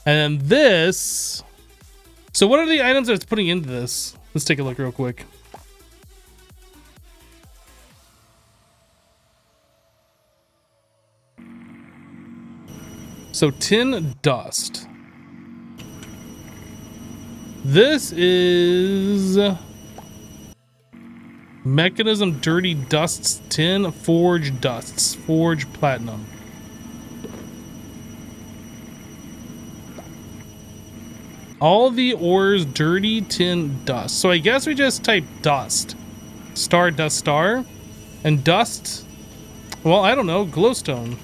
And then this. So what are the items that it's putting into this? Let's take a look real quick. So tin dust. This is mechanism dirty dusts, tin forge dusts, forge platinum. All the ores dirty tin dust. So I guess we just type dust. Star dust star. And dust. Well, I don't know. Glowstone.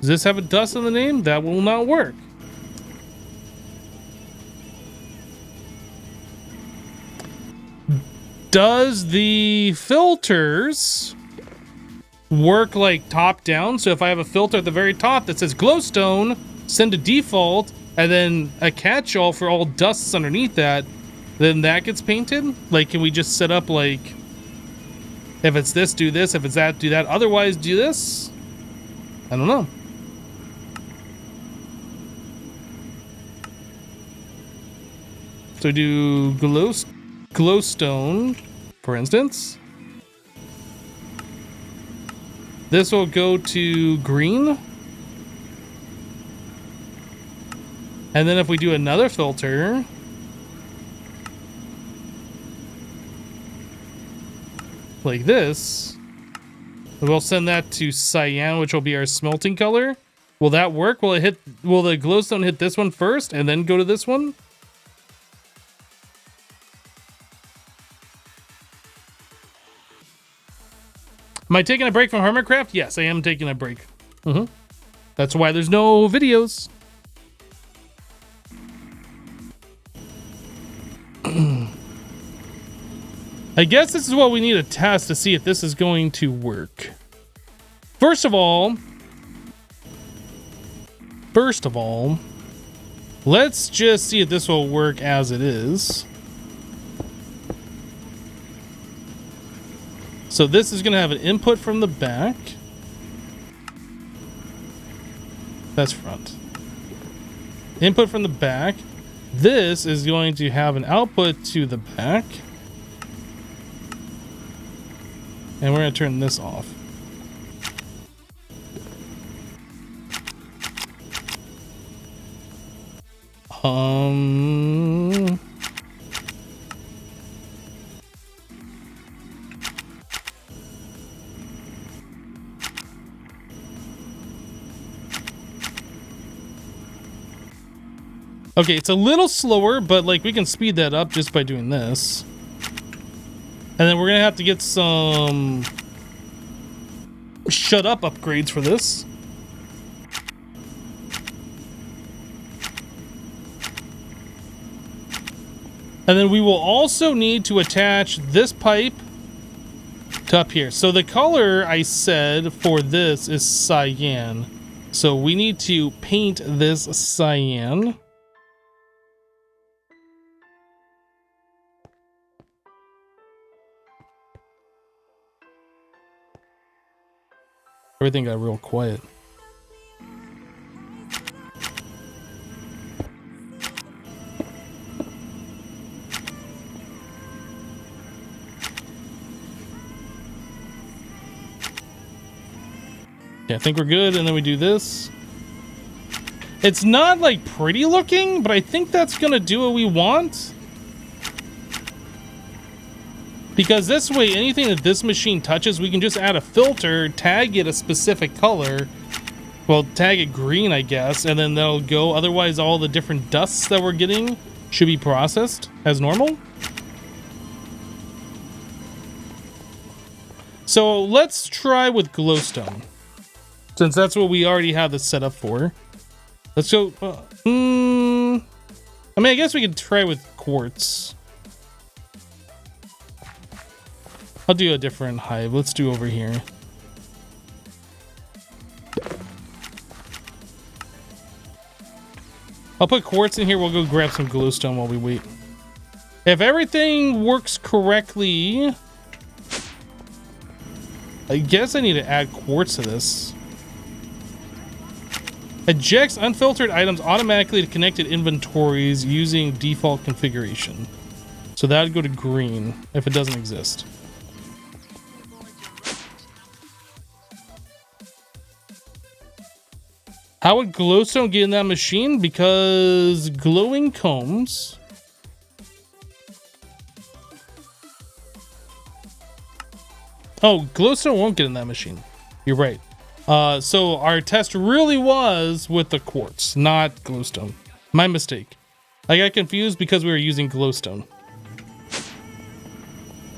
Does this have a dust in the name? That will not work. Does the filters work like top down? So if I have a filter at the very top that says glowstone, send to default, and then a catch-all for all dusts underneath that, then that gets painted? Like, can we just set up like, if it's this, do this, if it's that, do that, otherwise do this? I don't know. So do glowstone, for instance. This will go to green. And then if we do another filter, like this, we'll send that to cyan, which will be our smelting color. Will that work? Will the glowstone hit this one first and then go to this one? Am I taking a break from Hermitcraft? Yes, I am taking a break. That's why there's no videos. I guess this is what we need to test to see if this is going to work. First of all, let's just see if this will work as it is. So this is going to have an input from the back. That's front. Input from the back. This is going to have an output to the back. And we're going to turn this off. Okay, it's a little slower, but like we can speed that up just by doing this. And then we're gonna have to get some shut up upgrades for this. And then we will also need to attach this pipe to up here. So the color I said for this is cyan. So we need to paint this cyan. Everything got real quiet. Yeah, I think we're good, and then we do this. It's not like pretty looking, but I think that's gonna do what we want. Because this way, anything that this machine touches, we can just add a filter, tag it a specific color. Well, tag it green, I guess, and then that'll go. Otherwise, all the different dusts that we're getting should be processed as normal. So let's try with glowstone, since that's what we already have this set up for. Let's go. I mean, I guess we could try with quartz. I'll do a different hive. Let's do over here. I'll put quartz in here. We'll go grab some glowstone while we wait. If everything works correctly, I guess I need to add quartz to this. Ejects unfiltered items automatically to connected inventories using default configuration. So that would go to green if it doesn't exist. How would glowstone get in that machine? Because glowing combs... Oh, glowstone won't get in that machine. You're right. So our test really was with the quartz, not glowstone. My mistake. I got confused because we were using glowstone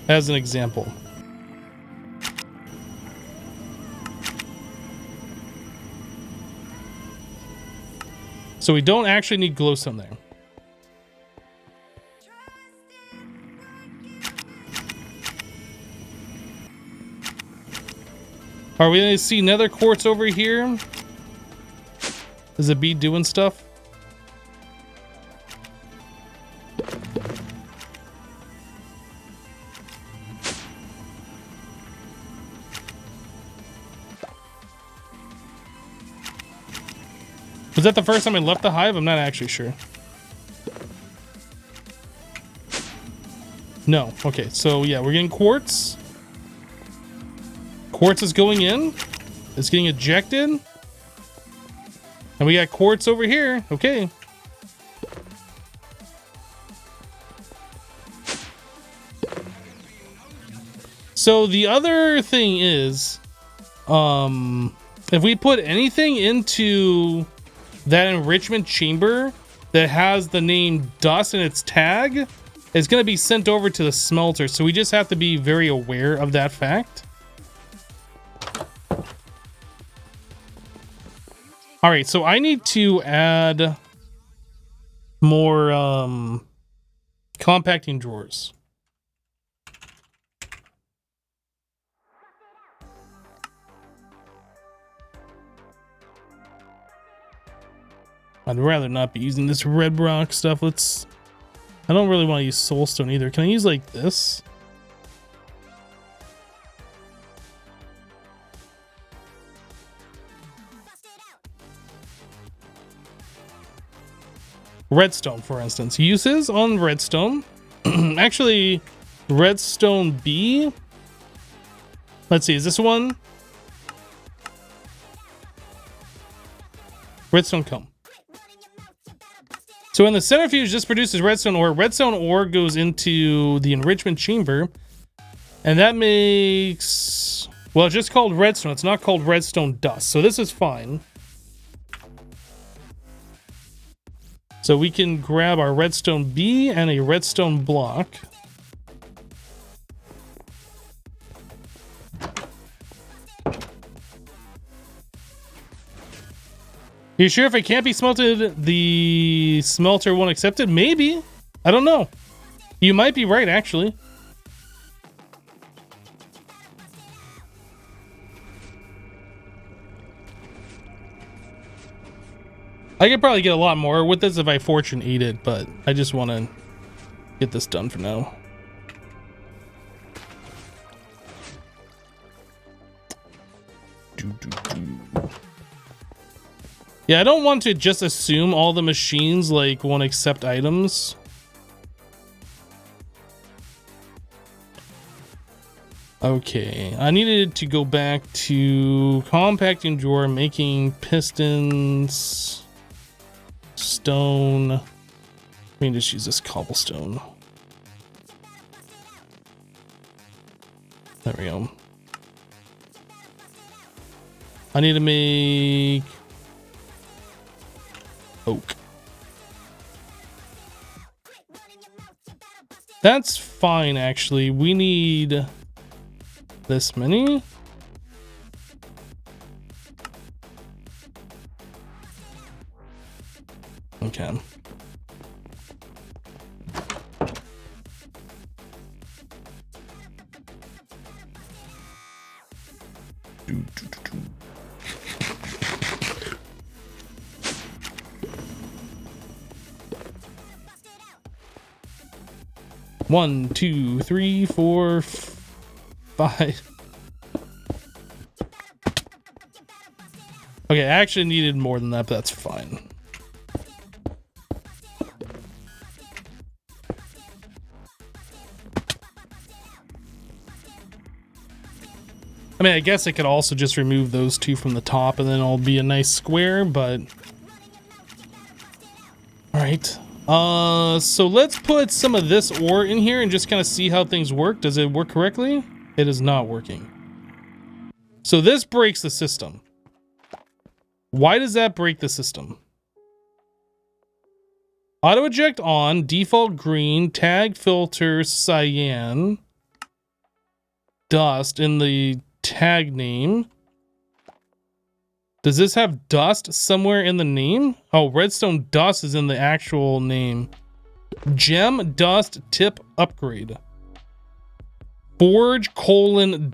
as an example. So we don't actually need glowstone there. Are we gonna see nether quartz over here? Is the bee doing stuff? Was that the first time I left the hive? I'm not actually sure. No. Okay, so yeah, we're getting quartz. Quartz is going in. It's getting ejected. And we got quartz over here. Okay. So the other thing is, if we put anything into that enrichment chamber that has the name dust in its tag, it's going to be sent over to the smelter. So we just have to be very aware of that fact. All right, so I need to add more compacting drawers. I'd rather not be using this red rock stuff. I don't really want to use soulstone either. Can I use like this? Redstone, for instance. Uses on redstone. Actually, redstone B. Let's see, is this one? Redstone comb. So when the centrifuge just produces redstone ore goes into the enrichment chamber, and that makes, well, it's just called redstone. It's not called redstone dust. So this is fine. So we can grab our redstone B and a redstone block. You sure if it can't be smelted, the smelter won't accept it? Maybe. I don't know. You might be right, actually. I could probably get a lot more with this if I fortune eat it, but I just want to get this done for now. Yeah, I don't want to just assume all the machines like won't accept items. Okay, I needed to go back to compacting drawer, making pistons, stone. Let me just use this cobblestone. There we go. I need to make oak. That's fine, actually. We need this many. Okay. One, two, three, four, five. Okay, I actually needed more than that, but that's fine. I mean, I guess I could also just remove those two from the top and then it'll be a nice square, but... Alright. So let's put some of this ore in here and just kind of see how things work. Does it work correctly? It is not working. So this breaks the system. Why does that break the system? Auto eject on, default green, tag filter cyan, dust in the tag name. Does this have dust somewhere in the name? Oh, redstone dust is in the actual name. Gem dust tip upgrade. Forge :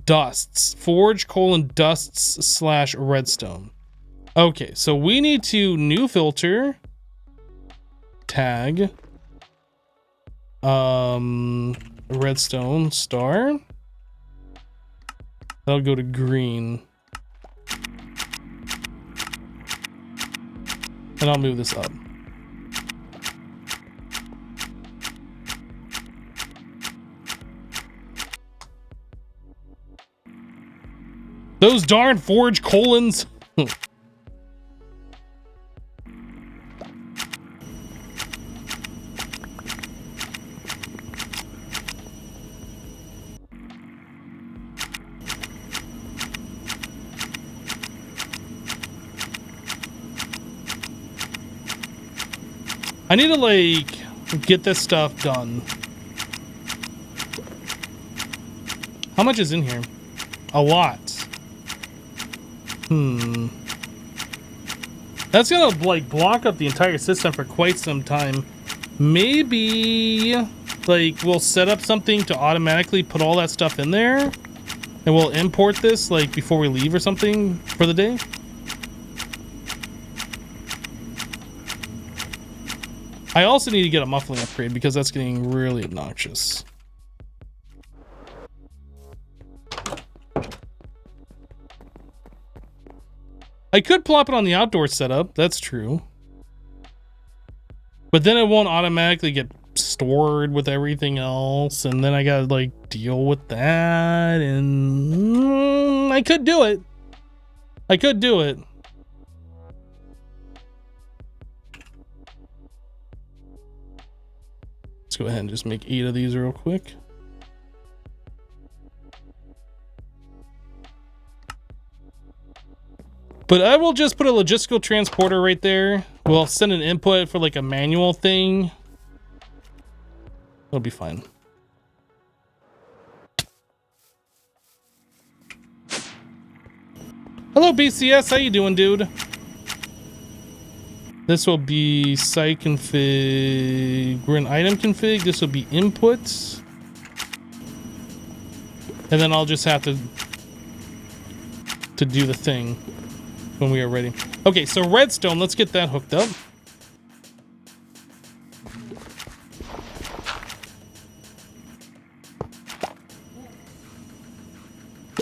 dusts. Forge : dusts / redstone. Okay, so we need to new filter. Tag. Redstone star. That'll go to green. And I'll move this up. Those darn forge colons. I need to like get this stuff done. How much is in here? A lot. That's gonna like block up the entire system for quite some time. Maybe like we'll set up something to automatically put all that stuff in there and we'll import this like before we leave or something for the day. I also need to get a muffling upgrade because that's getting really obnoxious. I could plop it on the outdoor setup, that's true. But then it won't automatically get stored with everything else, and then I gotta like deal with that, and I could do it. I could do it. Let's go ahead and just make 8 of these real quick. But I will just put a logistical transporter right there. We'll send an input for like a manual thing. It'll be fine. Hello BCS, how you doing, dude? This will be site config. We're in item config. This will be inputs. And then I'll just have to do the thing when we are ready. Okay, so redstone, let's get that hooked up.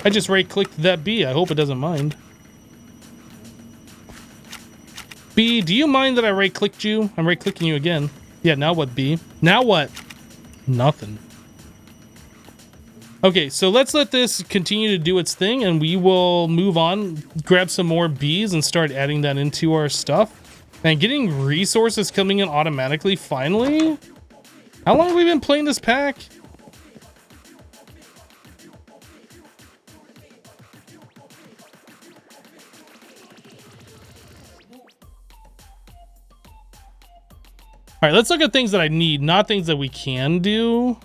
I just right-clicked that B. I hope it doesn't mind. B, do you mind that I right-clicked you? I'm right-clicking you again. Yeah, now what, B? Now what? Nothing. Okay, so let's let this continue to do its thing, and we will move on, grab some more bees, and start adding that into our stuff. And getting resources coming in automatically, finally? How long have we been playing this pack? All right, let's look at things that I need, not things that we can do.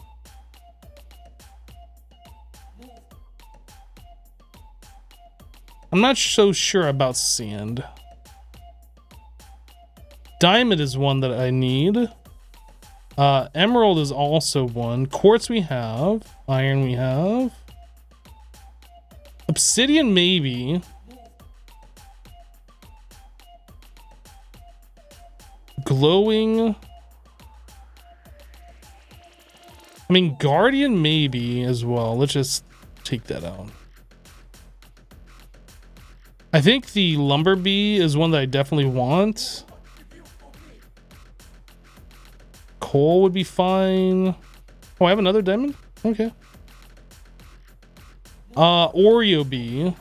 I'm not so sure about sand. Diamond is one that I need. Emerald is also one. Quartz we have. Iron we have. Obsidian maybe. Glowing. I mean, Guardian maybe as well. Let's just take that out. I think the Lumber Bee is one that I definitely want. Coal would be fine. Oh, I have another diamond? Okay. Oreo Bee.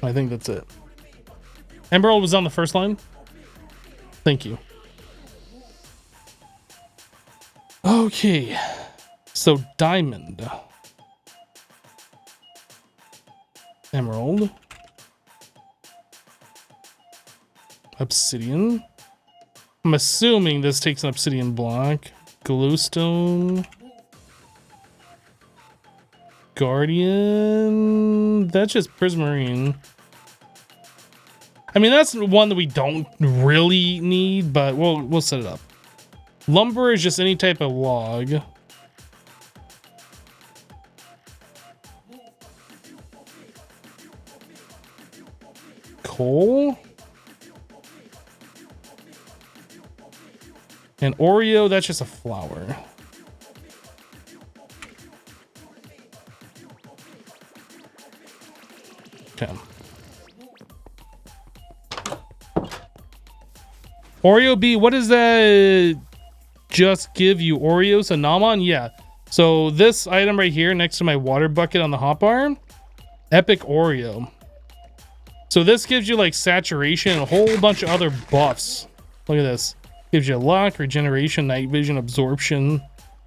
I think that's it. Emerald was on the first line. Thank you. Okay. So diamond. Emerald. Obsidian. I'm assuming this takes an obsidian block. Glowstone. Guardian. That's just prismarine. I mean, that's one that we don't really need, but we'll set it up. Lumber is just any type of log. Coal. And Oreo, that's just a flower. Okay. Oreo B, what does that just give you? Oreos and Naman? Yeah. So this item right here next to my water bucket on the hotbar, Epic Oreo. So this gives you like saturation and a whole bunch of other buffs. Look at this. Gives you luck, regeneration, night vision, absorption,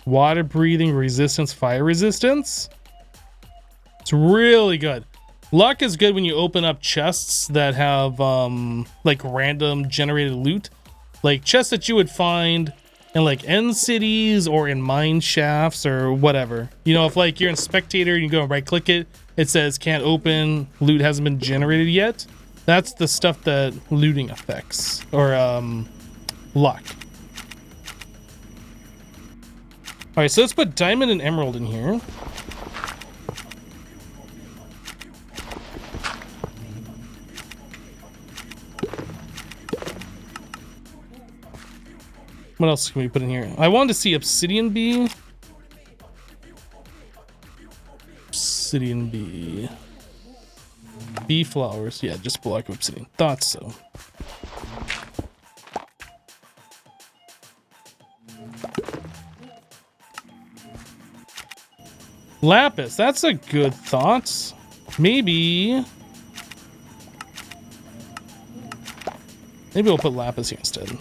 water breathing, resistance, fire resistance. It's really good. Luck is good when you open up chests that have like random generated loot. Like chests that you would find in like end cities or in mine shafts or whatever. You know, if like you're in spectator and you go and right click it, it says can't open, loot hasn't been generated yet. That's the stuff that looting affects, or luck. All right, so let's put diamond and emerald in here. What else can we put in here? I wanted to see obsidian bee. Obsidian bee. Bee flowers. Yeah, just block of obsidian. Thought so. Lapis. That's a good thought. Maybe we'll put lapis here instead.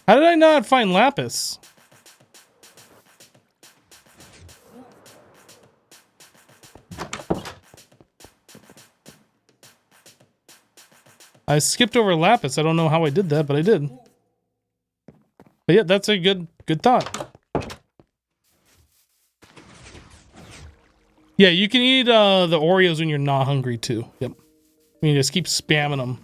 How did I not find lapis? I skipped over lapis. I don't know how I did that, but I did. But yeah, that's a good thought. Yeah, you can eat the Oreos when you're not hungry too. Yep. You just keep spamming them.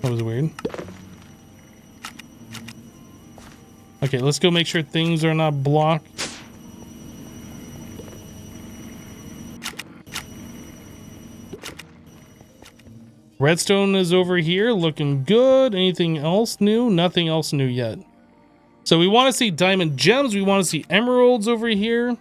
That was weird. Okay, let's go make sure things are not blocked. Redstone is over here, looking good. Anything else new? Nothing else new yet. So we want to see diamond gems. We want to see emeralds over here.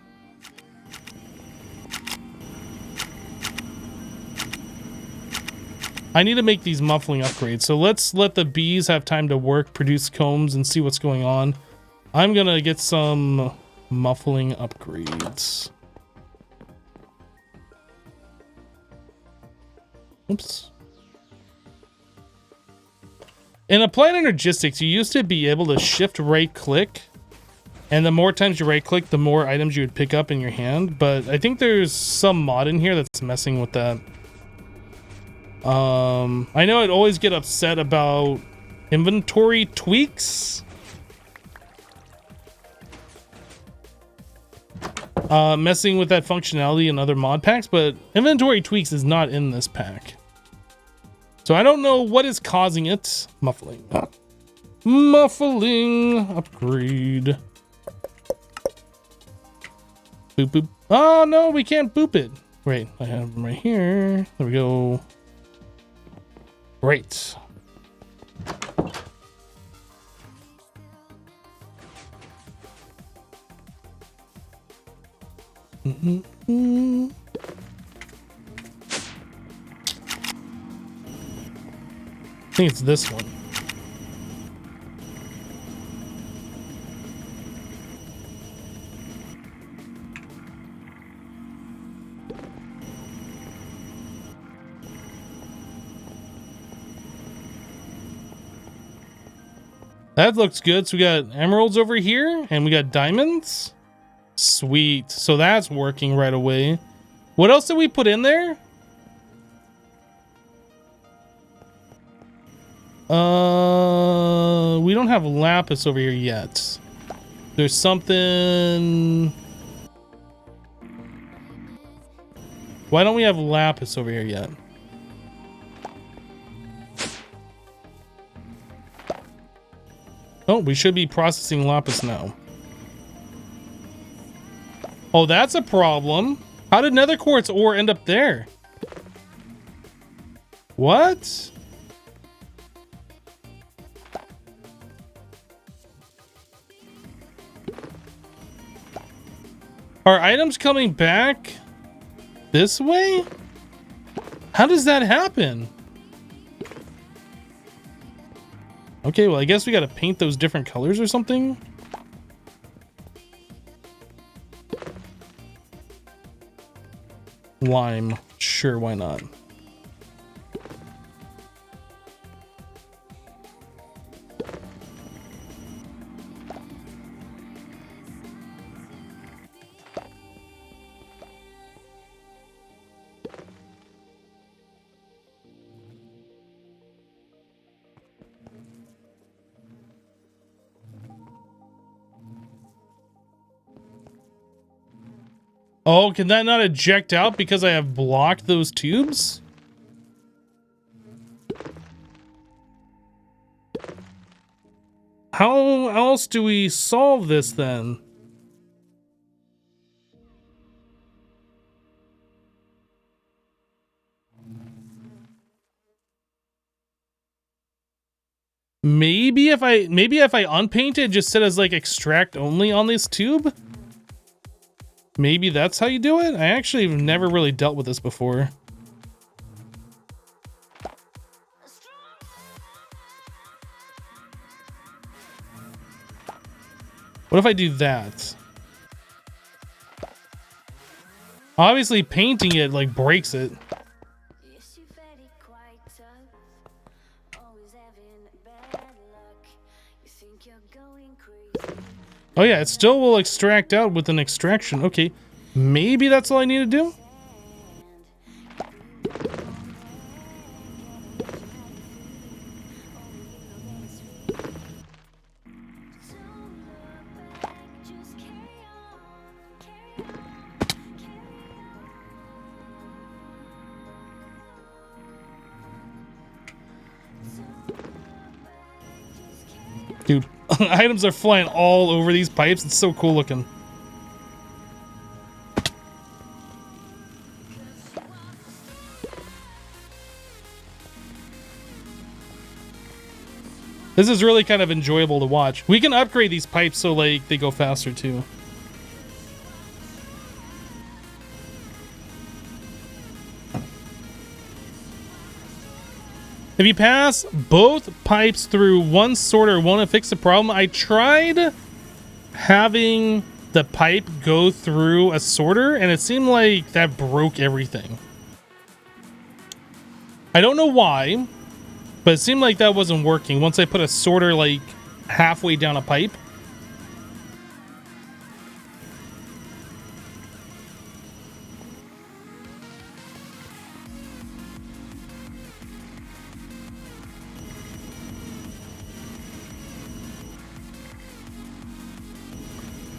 I need to make these muffling upgrades. So let's let the bees have time to work, produce combs, and see what's going on. I'm going to get some muffling upgrades. Oops. In applied energistics, you used to be able to shift right click, and the more times you right click, the more items you would pick up in your hand. But I think there's some mod in here that's messing with that. I know I'd always get upset about inventory tweaks. Messing with that functionality in other mod packs, but inventory tweaks is not in this pack. So I don't know what is causing it. Muffling. Muffling upgrade. Boop boop. Oh no, we can't boop it. Wait, I have them right here. There we go. Great. Mm-hmm. I think it's this one. That looks good. So we got emeralds over here and we got diamonds. Sweet. So that's working right away. What else did we put in there? We don't have lapis over here yet. There's something. Why don't we have lapis over here yet? Oh, we should be processing lapis now. Oh, that's a problem. How did nether quartz ore end up there? What? Are items coming back this way? How does that happen? Okay, well, I guess we gotta paint those different colors or something. Lime. Sure, why not? Oh, can that not eject out because I have blocked those tubes? How else do we solve this then? Maybe if I unpaint it, just set as like extract only on this tube? Maybe that's how you do it? I actually have never really dealt with this before. What if I do that? Obviously painting it like breaks it. Oh yeah, it still will extract out with an extraction. Okay, maybe that's all I need to do? Dude, items are flying all over these pipes. It's so cool looking. This is really kind of enjoyable to watch. We can upgrade these pipes so like they go faster too. If you pass both pipes through one sorter, won't it fix the problem? I tried having the pipe go through a sorter and it seemed like that broke everything. I don't know why. But it seemed like that wasn't working once I put a sorter like halfway down a pipe.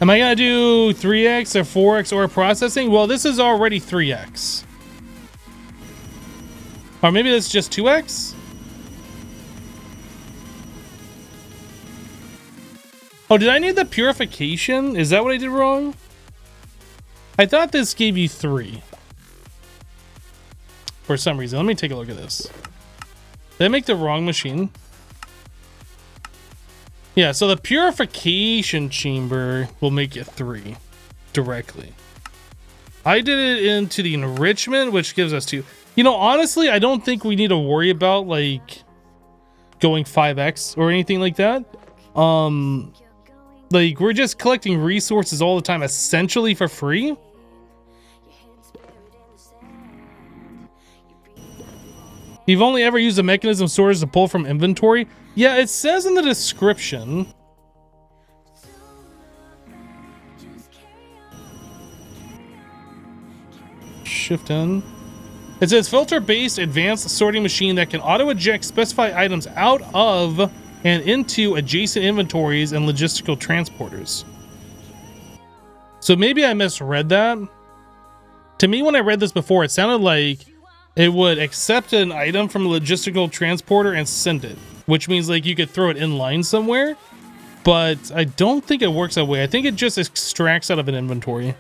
Am I gonna do 3x or 4x ore processing? Well, this is already 3x. Or maybe that's just 2x? Oh, did I need the purification? Is that what I did wrong? I thought this gave you 3. For some reason. Let me take a look at this. Did I make the wrong machine? Yeah, so the purification chamber will make it 3 directly. I did it into the enrichment, which gives us 2. You know, honestly, I don't think we need to worry about like going 5x or anything like that. Like we're just collecting resources all the time, essentially for free. You've only ever used a mechanism sorters to pull from inventory? Yeah, it says in the description. Shift in. It says filter-based advanced sorting machine that can auto-eject specified items out of and into adjacent inventories and logistical transporters. So maybe I misread that. To me, when I read this before, it sounded like it would accept an item from a logistical transporter and send it, which means like you could throw it in line somewhere, but I don't think it works that way. I think it just extracts out of an inventory.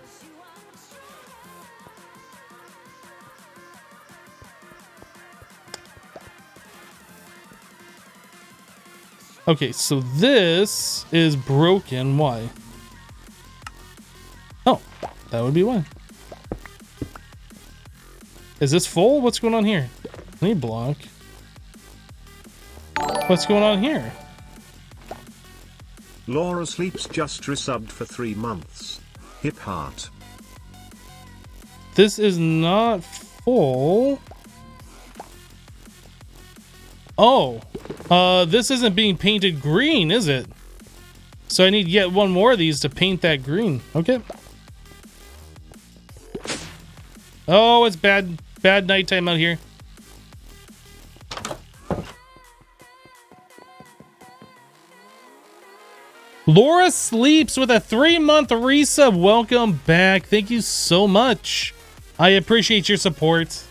Okay, so this is broken. Why? Oh, that would be why. Is this full? What's going on here? Any block? What's going on here? Laura Sleeps just resubbed for 3 months. Hip heart. This is not full. Oh, this isn't being painted green, is it? So I need yet one more of these to paint that green. Okay. Oh, it's bad nighttime out here. Laura Sleeps with a 3-month resub. Welcome back. Thank you so much. I appreciate your support.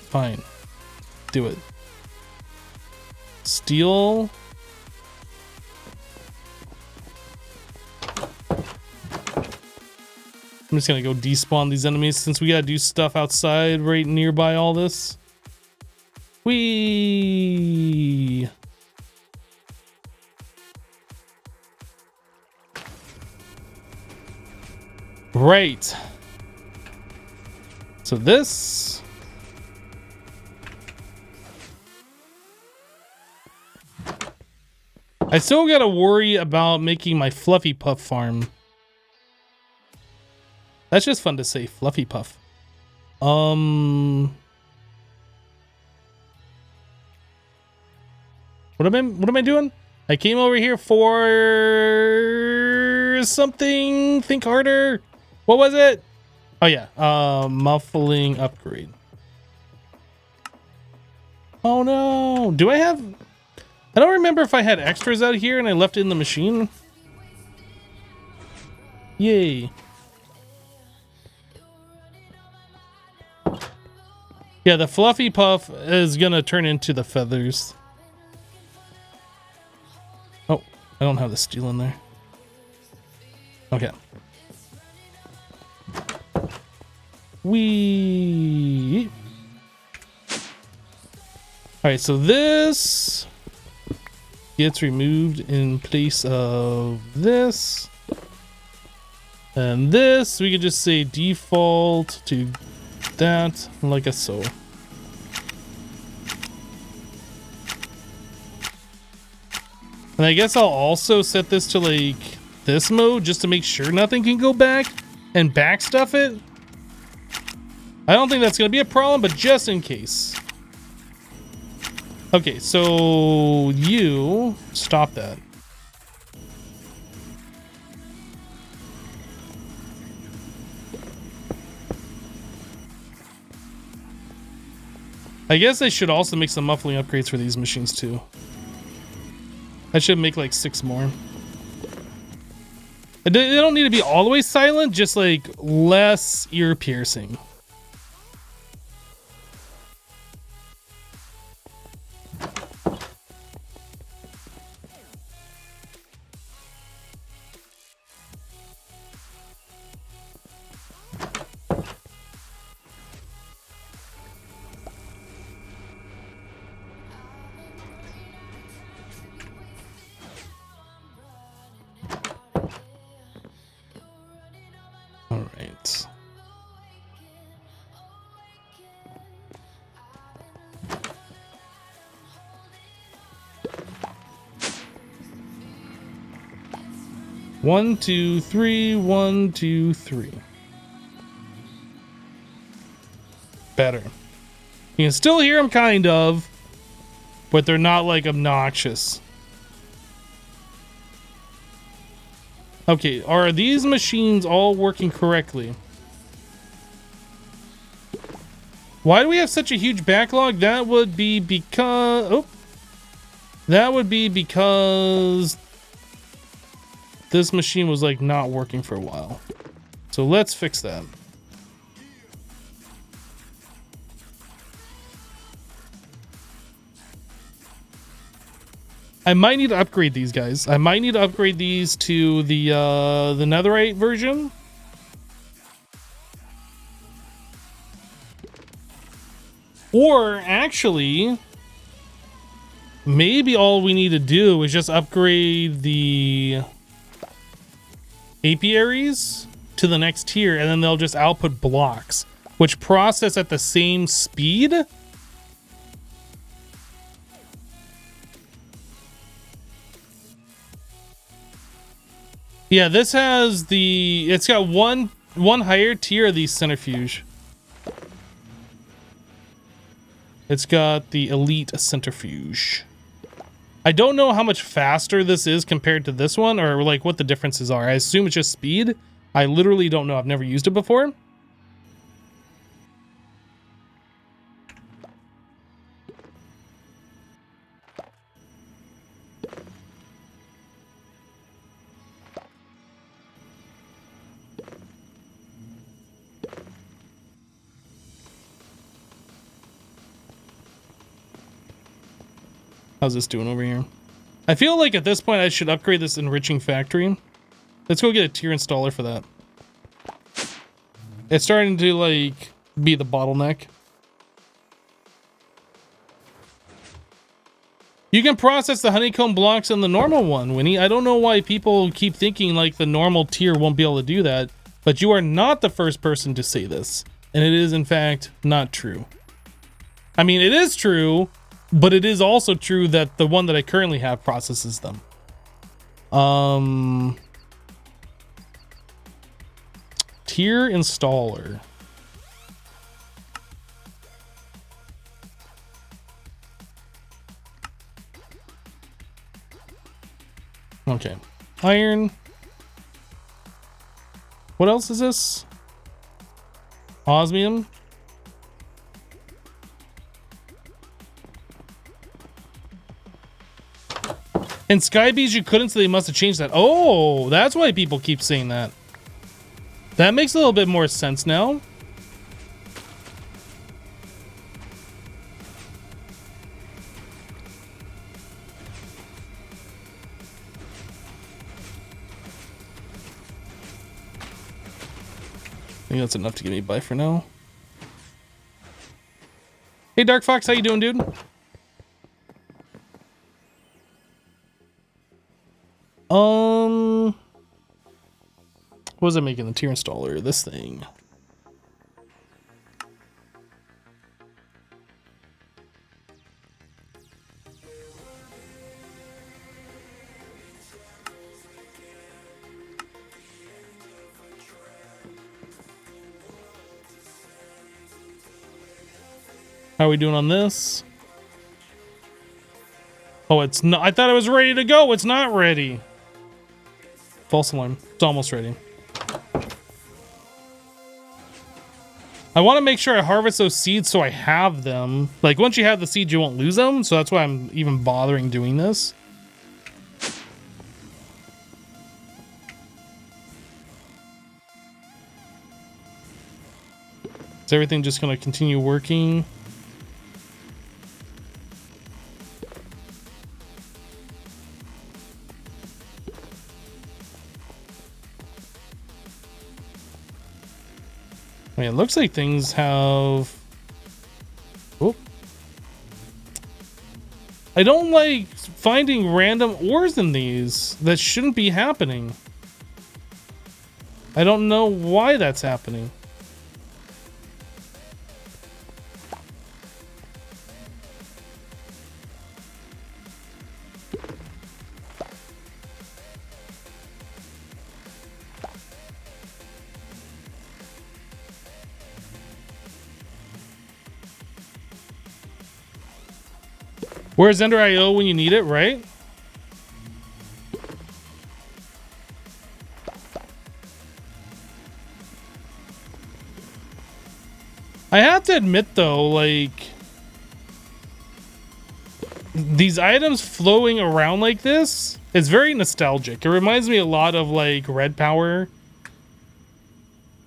Fine. Do it. Steel. I'm just gonna go despawn these enemies since we gotta do stuff outside right nearby all this. Whee! Right. So this. I still gotta worry about making my Fluffy Puff farm. That's just fun to say, Fluffy Puff. What am I doing? I came over here for something. Think harder. What was it? Oh yeah, muffling upgrade. Oh no, do I have? I don't remember if I had extras out here and I left it in the machine. Yay. Yeah, the Fluffy Puff is gonna turn into the feathers. Oh, I don't have the steel in there. Okay. Wee. Alright, so this gets removed in place of this. And this, we could just say default to that, like a so. And I guess I'll also set this to like this mode just to make sure nothing can go back and backstuff it. I don't think that's going to be a problem, but just in case. Okay, so you stop that. I guess I should also make some muffling upgrades for these machines too. I should make like 6 more. They don't need to be all the way silent, just like less ear piercing. All right. One, two, three, 1, 2, 3. Better. You can still hear them kind of, but they're not like obnoxious. Okay, are these machines all working correctly? Why do we have such a huge backlog? That would be because... That would be because this machine was like not working for a while. So let's fix that. I might need to upgrade these guys. I might need to upgrade these to the netherite version. Or actually, maybe all we need to do is just upgrade the apiaries to the next tier, and then they'll just output blocks, which process at the same speed. Yeah, this has it's got one higher tier of these centrifuge. It's got the elite centrifuge. I don't know how much faster this is compared to this one, or like what the differences are. I assume it's just speed. I literally don't know. I've never used it before. How's this doing over here? I feel like at this point I should upgrade this enriching factory. Let's go get a tier installer for that. It's starting to like be the bottleneck. You can process the honeycomb blocks in the normal one, Winnie. I don't know why people keep thinking like the normal tier won't be able to do that, but you are not the first person to say this. And it is in fact not true. I mean, it is true, but it is also true that the one that I currently have processes them. Tier installer. Okay. Iron. What else is this? Osmium. And Skybees you couldn't, so they must have changed that. Oh, that's why people keep saying that. That makes a little bit more sense now. I think that's enough to get me by for now. Hey Dark Fox, how you doing, dude? What was I making the tier installer? This thing. How are we doing on this? Oh, it's not. I thought it was ready to go. It's not ready. False alarm. It's almost ready. I want to make sure I harvest those seeds so I have them. Like, once you have the seeds, you won't lose them. So that's why I'm even bothering doing this. Is everything just going to continue working? I mean, it looks like things have... Oh. I don't like finding random ores in these. That shouldn't be happening. I don't know why that's happening. Where's Ender IO when you need it, right? I have to admit though, like, these items flowing around like this is very nostalgic. It reminds me a lot of like Red Power,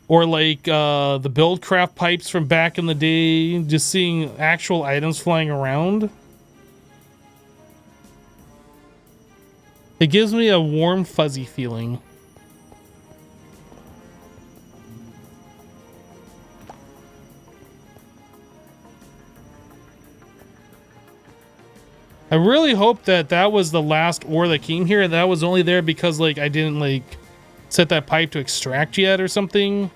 or like the Buildcraft pipes from back in the day, just seeing actual items flying around. It gives me a warm, fuzzy feeling. I really hope that that was the last ore that came here, and that was only there because, like, I didn't, like, set that pipe to extract yet or something.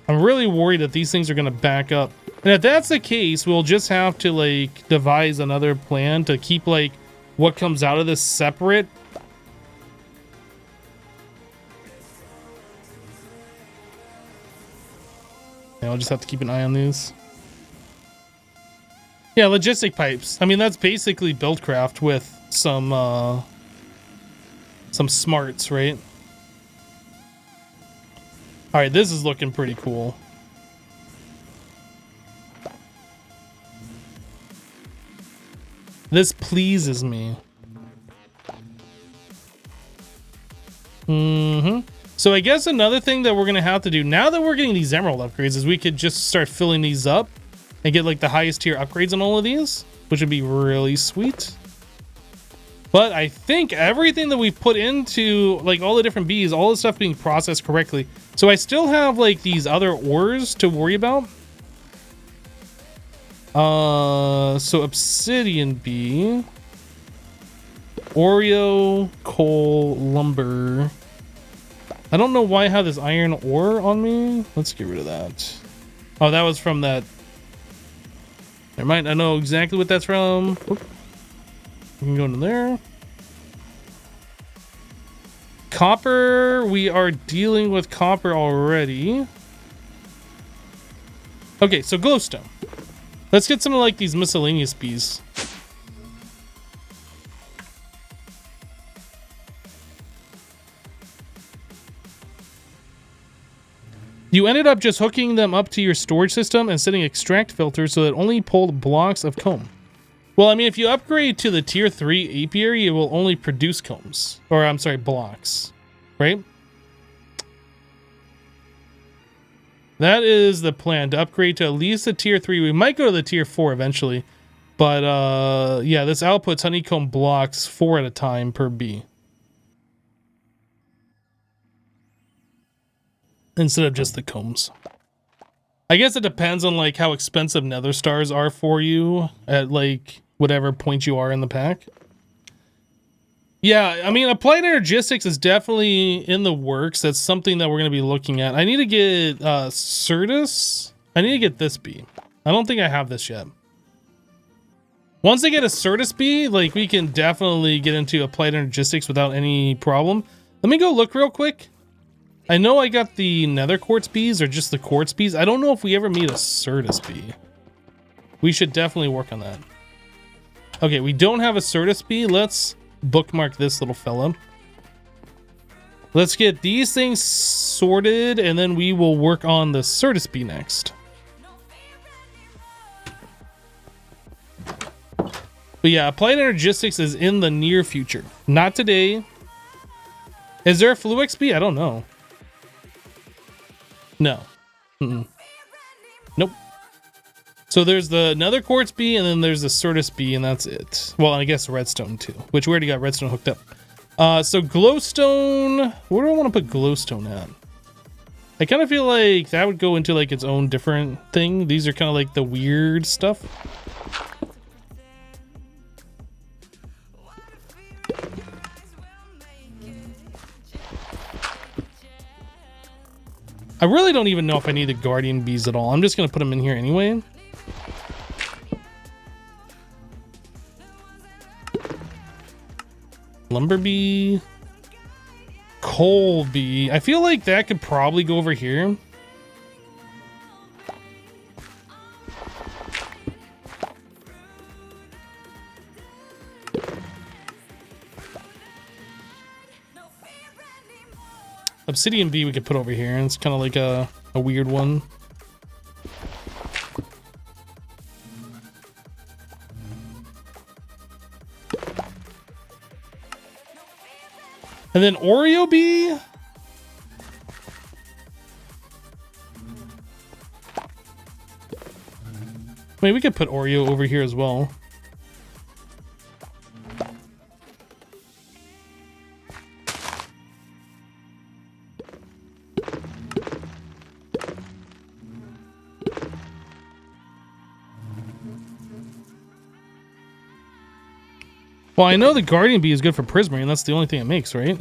I'm really worried that these things are going to back up. And if that's the case, we'll just have to, like, devise another plan to keep, like, what comes out of this separate. Yeah, I'll just have to keep an eye on these. Yeah, logistic pipes. I mean, that's basically Buildcraft with some smarts, right? All right, this is looking pretty cool. This pleases me. So I guess another thing that we're gonna have to do now that we're getting these emerald upgrades is we could just start filling these up and get like the highest tier upgrades on all of these, which would be really sweet. But I think everything that we've put into like all the different bees, all the stuff being processed correctly. So I still have like these other ores to worry about. So obsidian bee, Oreo, coal, lumber. I don't know why I have this iron ore on me. Let's get rid of that. Oh, that was from that. Never mind. I know exactly what that's from. Oop. We can go into there. Copper. We are dealing with copper already. Okay, so glowstone. Let's get some of like these miscellaneous bees. You ended up just hooking them up to your storage system and setting extract filters so that only pulled blocks of comb. Well, I mean, if you upgrade to the tier 3 apiary, it will only produce combs. Or, I'm sorry, blocks. Right? That is the plan, to upgrade to at least a tier 3. We might go to the tier 4 eventually. But, yeah, this outputs honeycomb blocks 4 at a time per bee. Instead of just the combs. I guess it depends on, like, how expensive nether stars are for you at, like, whatever point you are in the pack. Yeah, I mean, applied energistics is definitely in the works. That's something that we're going to be looking at. I need to get Certis. I need to get this bee. I don't think I have this yet. Once I get a Certis bee, like, we can definitely get into applied energistics without any problem. Let me go look real quick. I know I got the nether quartz bees or just the quartz bees. I don't know if we ever meet a Certis bee. We should definitely work on that. Okay, we don't have a Certis bee. Let's bookmark this little fella. Let's get these things sorted, and then we will work on the Certis bee next. But yeah, applied energistics is in the near future. Not today. Is there a Fluix bee? I don't know. No. Nope. So there's the Nether Quartz bee, and then there's the Certis bee, and that's it. Well, and I guess redstone too, which we already got redstone hooked up. So glowstone, where do I want to put glowstone at? I kind of feel like that would go into like its own different thing. These are kind of like the weird stuff. I really don't even know if I need the guardian bees at all. I'm just going to put them in here anyway. Lumber bee. Coal bee. I feel like that could probably go over here. Obsidian bee we could put over here, and it's kind of like a weird one. And then Oreo bee. I mean, we could put Oreo over here as well. Well, I know the guardian bee is good for prismarine. That's the only thing it makes, right?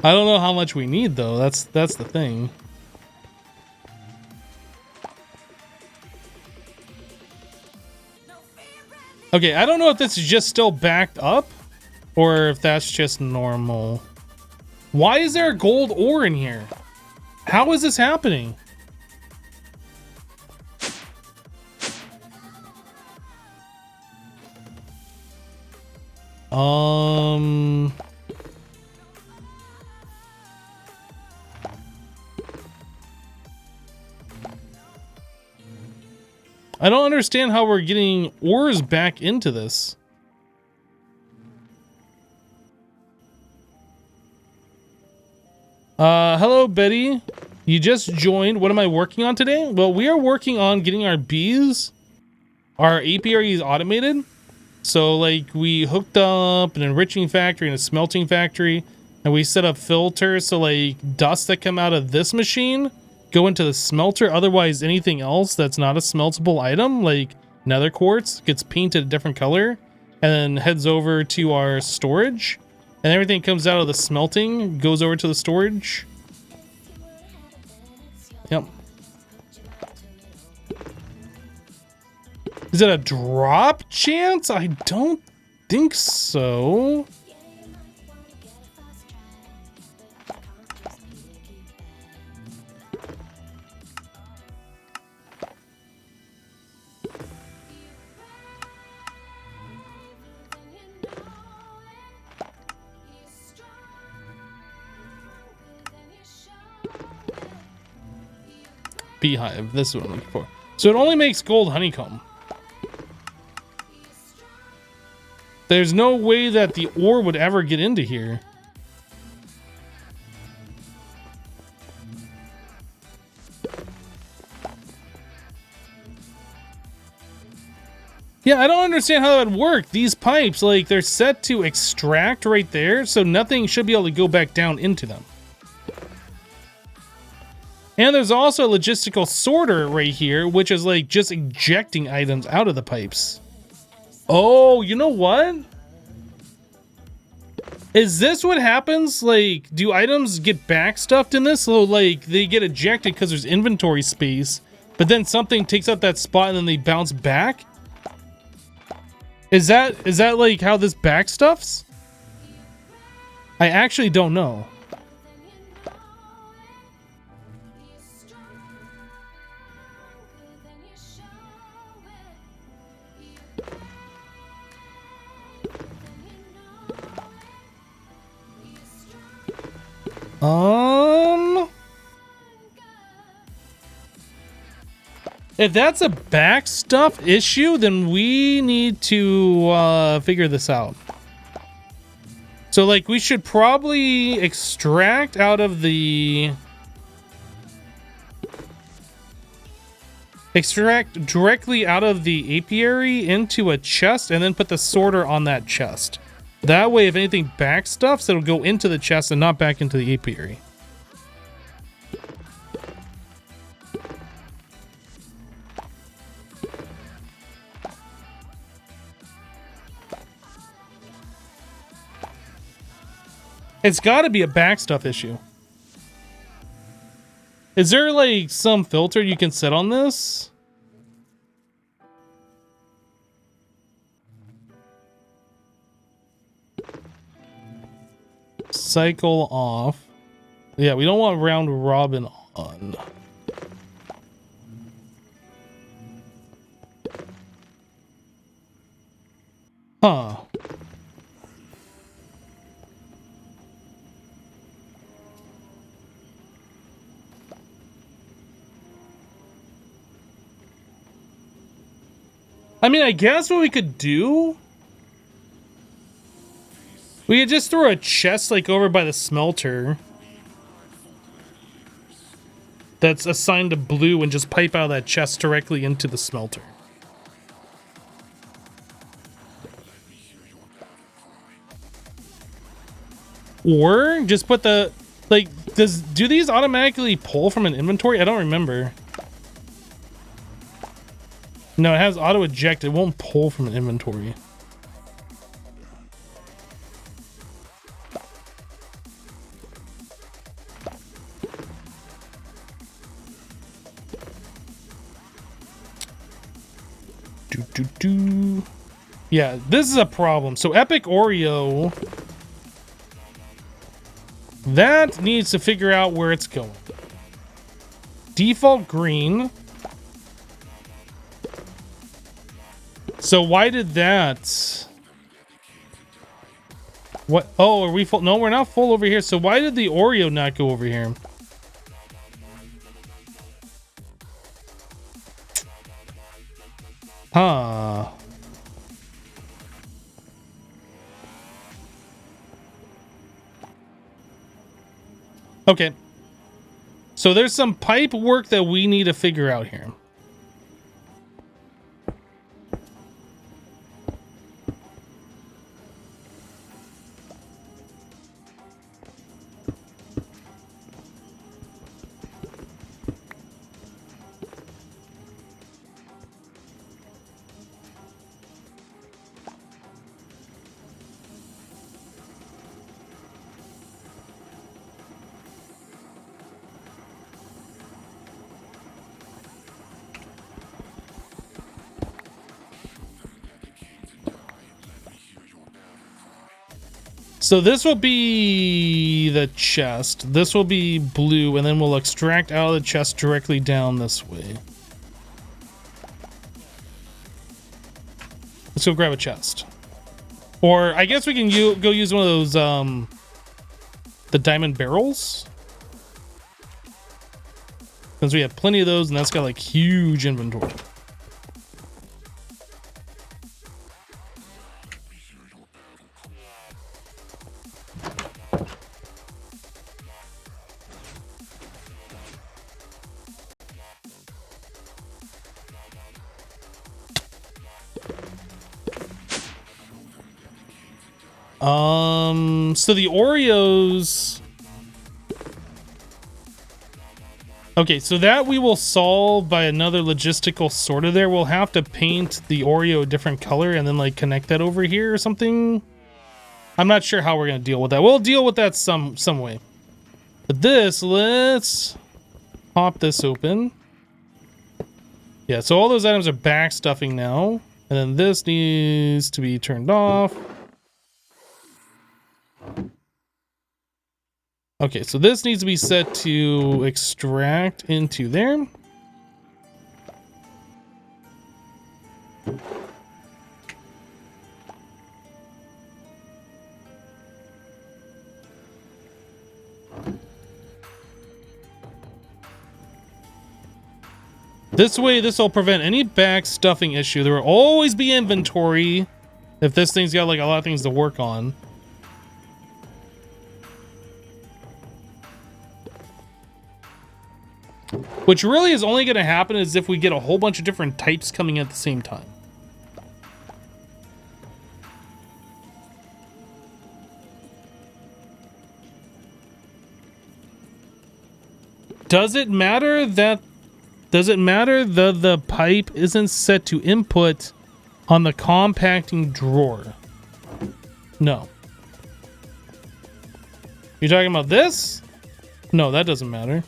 I don't know how much we need though. That's the thing. Okay, I don't know if this is just still backed up or if that's just normal. Why is there a gold ore in here? How is this happening? I don't understand how we're getting ores back into this. Hello, Betty. You just joined. What am I working on today? Well, we are working on getting our bees, our apiaries automated. So, like, we hooked up an enriching factory and a smelting factory, and we set up filters so, like, dust that come out of this machine go into the smelter. Otherwise, anything else that's not a smeltable item, like nether quartz, gets painted a different color and then heads over to our storage. And everything comes out of the smelting goes over to the storage. Yep. Is it a drop chance? I don't think so. Beehive, this is what I'm looking for. So it only makes gold honeycomb. There's no way that the ore would ever get into here. Yeah, I don't understand how that would work. These pipes, like, they're set to extract right there, so nothing should be able to go back down into them. And there's also a logistical sorter right here, which is like just ejecting items out of the pipes. Oh, you know what? Is this what happens? Like, do items get backstuffed in this? So, like, they get ejected because there's inventory space, but then something takes up that spot and then they bounce back? Is that like how this backstuffs? I actually don't know. If that's a back stuff issue, then we need to figure this out. So, like, we should probably extract out of the... Extract directly out of the apiary into a chest and then put the sorter on that chest. That way, if anything back stuffs, it'll go into the chest and not back into the apiary. It's got to be a back stuff issue. Is there like some filter you can set on this? Cycle off. Yeah, we don't want round robin on. Huh. I mean, I guess what we could do... We could just throw a chest, like, over by the smelter. That's assigned to blue and just pipe out of that chest directly into the smelter. Or just put the... Like, do these automatically pull from an inventory? I don't remember. No, it has auto eject. It won't pull from an inventory. Yeah, this is a problem. So Epic Oreo, that needs to figure out where it's going. Default green. So why did that? What? Oh, are we full? No, we're not full over here. So why did the Oreo not go over here? Huh. Okay. So there's some pipe work that we need to figure out here. So this will be the chest. This will be blue, and then we'll extract out of the chest directly down this way. Let's go grab a chest. Or I guess we can go use one of those, the diamond barrels. Since we have plenty of those, and that's got like huge inventory. So the Oreos... Okay, so that we will solve by another logistical sorter there. We'll have to paint the Oreo a different color and then like connect that over here or something. I'm not sure how we're going to deal with that. We'll deal with that some way. But this, let's pop this open. Yeah, so all those items are back stuffing now. And then this needs to be turned off. Okay, so this needs to be set to extract into there. This way, this will prevent any back stuffing issue. There will always be inventory if this thing's got like a lot of things to work on. Which really is only going to happen is if we get a whole bunch of different types coming at the same time. Does it matter that the pipe isn't set to input on the compacting drawer? No. You're talking about this? No, that doesn't matter.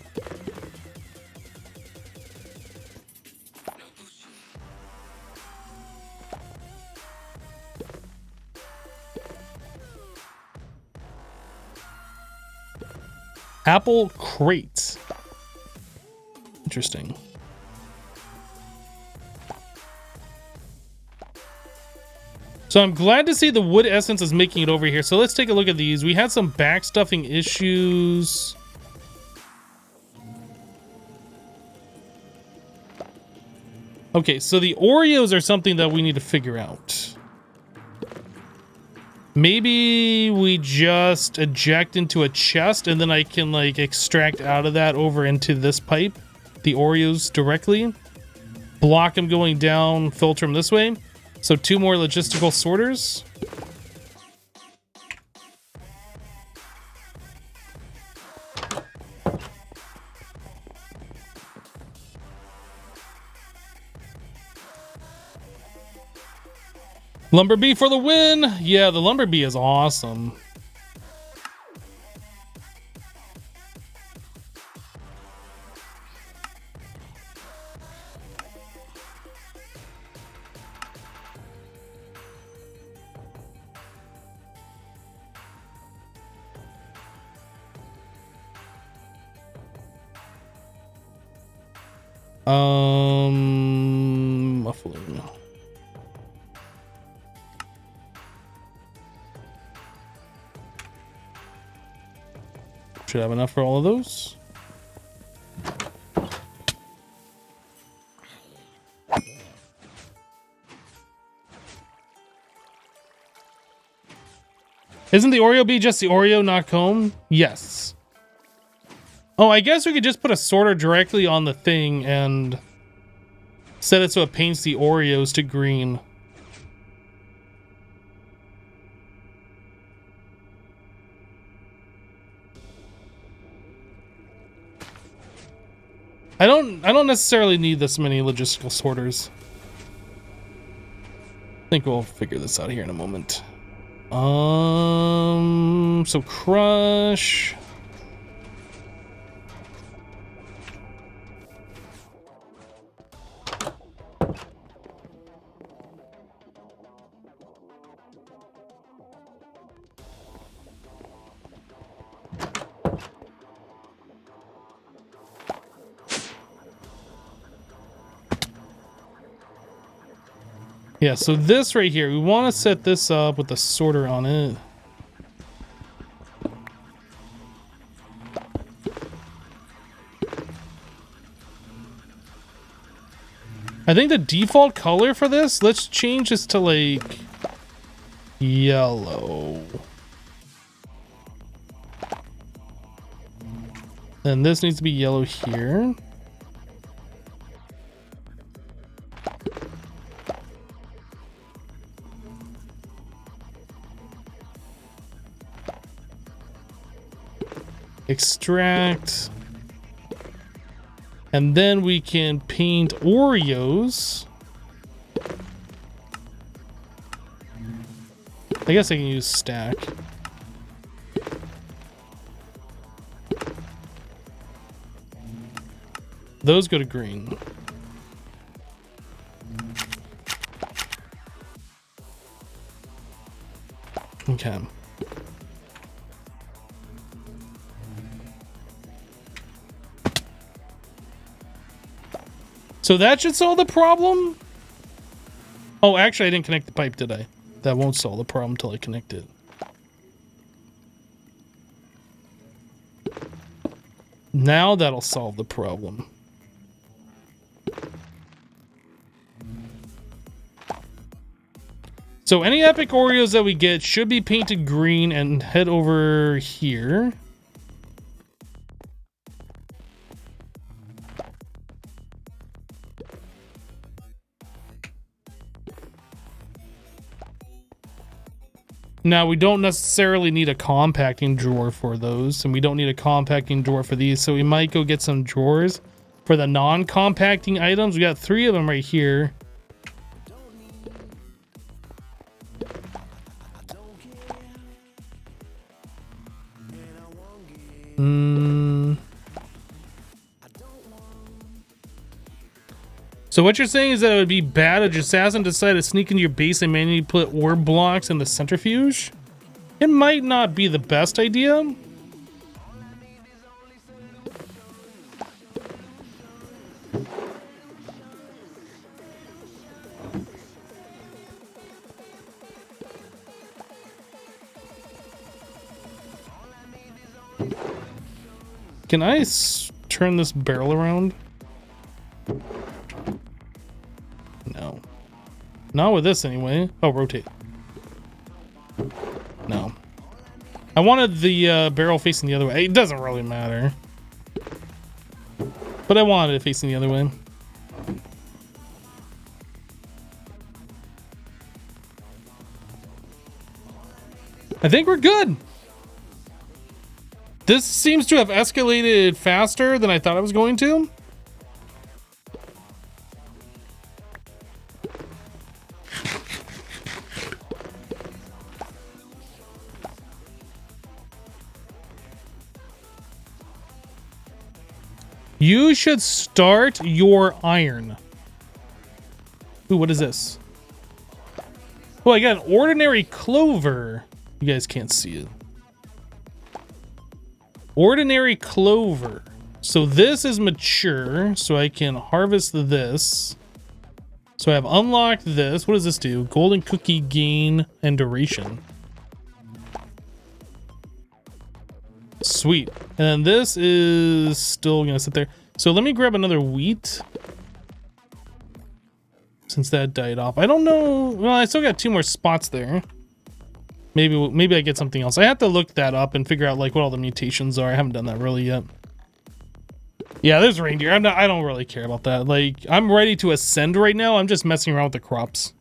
Apple crate. Interesting. So I'm glad to see the wood essence is making it over here. So let's take a look at these. We had some backstuffing issues. Okay, so the Oreos are something that we need to figure out. Maybe we just eject into a chest and then I can like extract out of that over into this pipe, the Oreos directly. Block them going down, filter them this way. So 2 more logistical sorters. Lumber bee for the win! Yeah, the lumber bee is awesome. Muffling. Should have enough for all of those. Isn't the Oreo bee just the Oreo, not comb? Yes. Oh, I guess we could just put a sorter directly on the thing and set it so it paints the Oreos to green. I don't necessarily need this many logistical sorters. I think we'll figure this out here in a moment. So crush. Yeah, so this right here, we want to set this up with the sorter on it. I think the default color for this, let's change this to like yellow. And this needs to be yellow here. Extract. And then we can paint Oreos. I guess I can use stack. Those go to green. Okay. So that should solve the problem? Oh, actually, I didn't connect the pipe, did I? That won't solve the problem until I connect it. Now that'll solve the problem. So any epic Oreos that we get should be painted green and head over here. Now, we don't necessarily need a compacting drawer for those, and we don't need a compacting drawer for these, so we might go get some drawers for the non-compacting items. We got 3 of them right here. So what you're saying is that it would be bad if your assassin decided to sneak into your base and manually put orb blocks in the centrifuge? It might not be the best idea. Can I turn this barrel around? No. Not with this anyway. Oh, rotate. No. I wanted the barrel facing the other way. It doesn't really matter. But I wanted it facing the other way. I think we're good. This seems to have escalated faster than I thought it was going to. You should start your iron. Ooh, what is this? Oh, I got an ordinary clover. You guys can't see it. Ordinary clover. So this is mature, so I can harvest this. So I have unlocked this. What does this do? Golden cookie gain and duration. Sweet. And then this is still gonna sit there. So let me grab another wheat. Since that died off. I don't know. Well, I still got 2 more spots there. Maybe I get something else. I have to look that up and figure out like what all the mutations are. I haven't done that really yet. Yeah, there's reindeer. I don't really care about that. Like, I'm ready to ascend right now. I'm just messing around with the crops.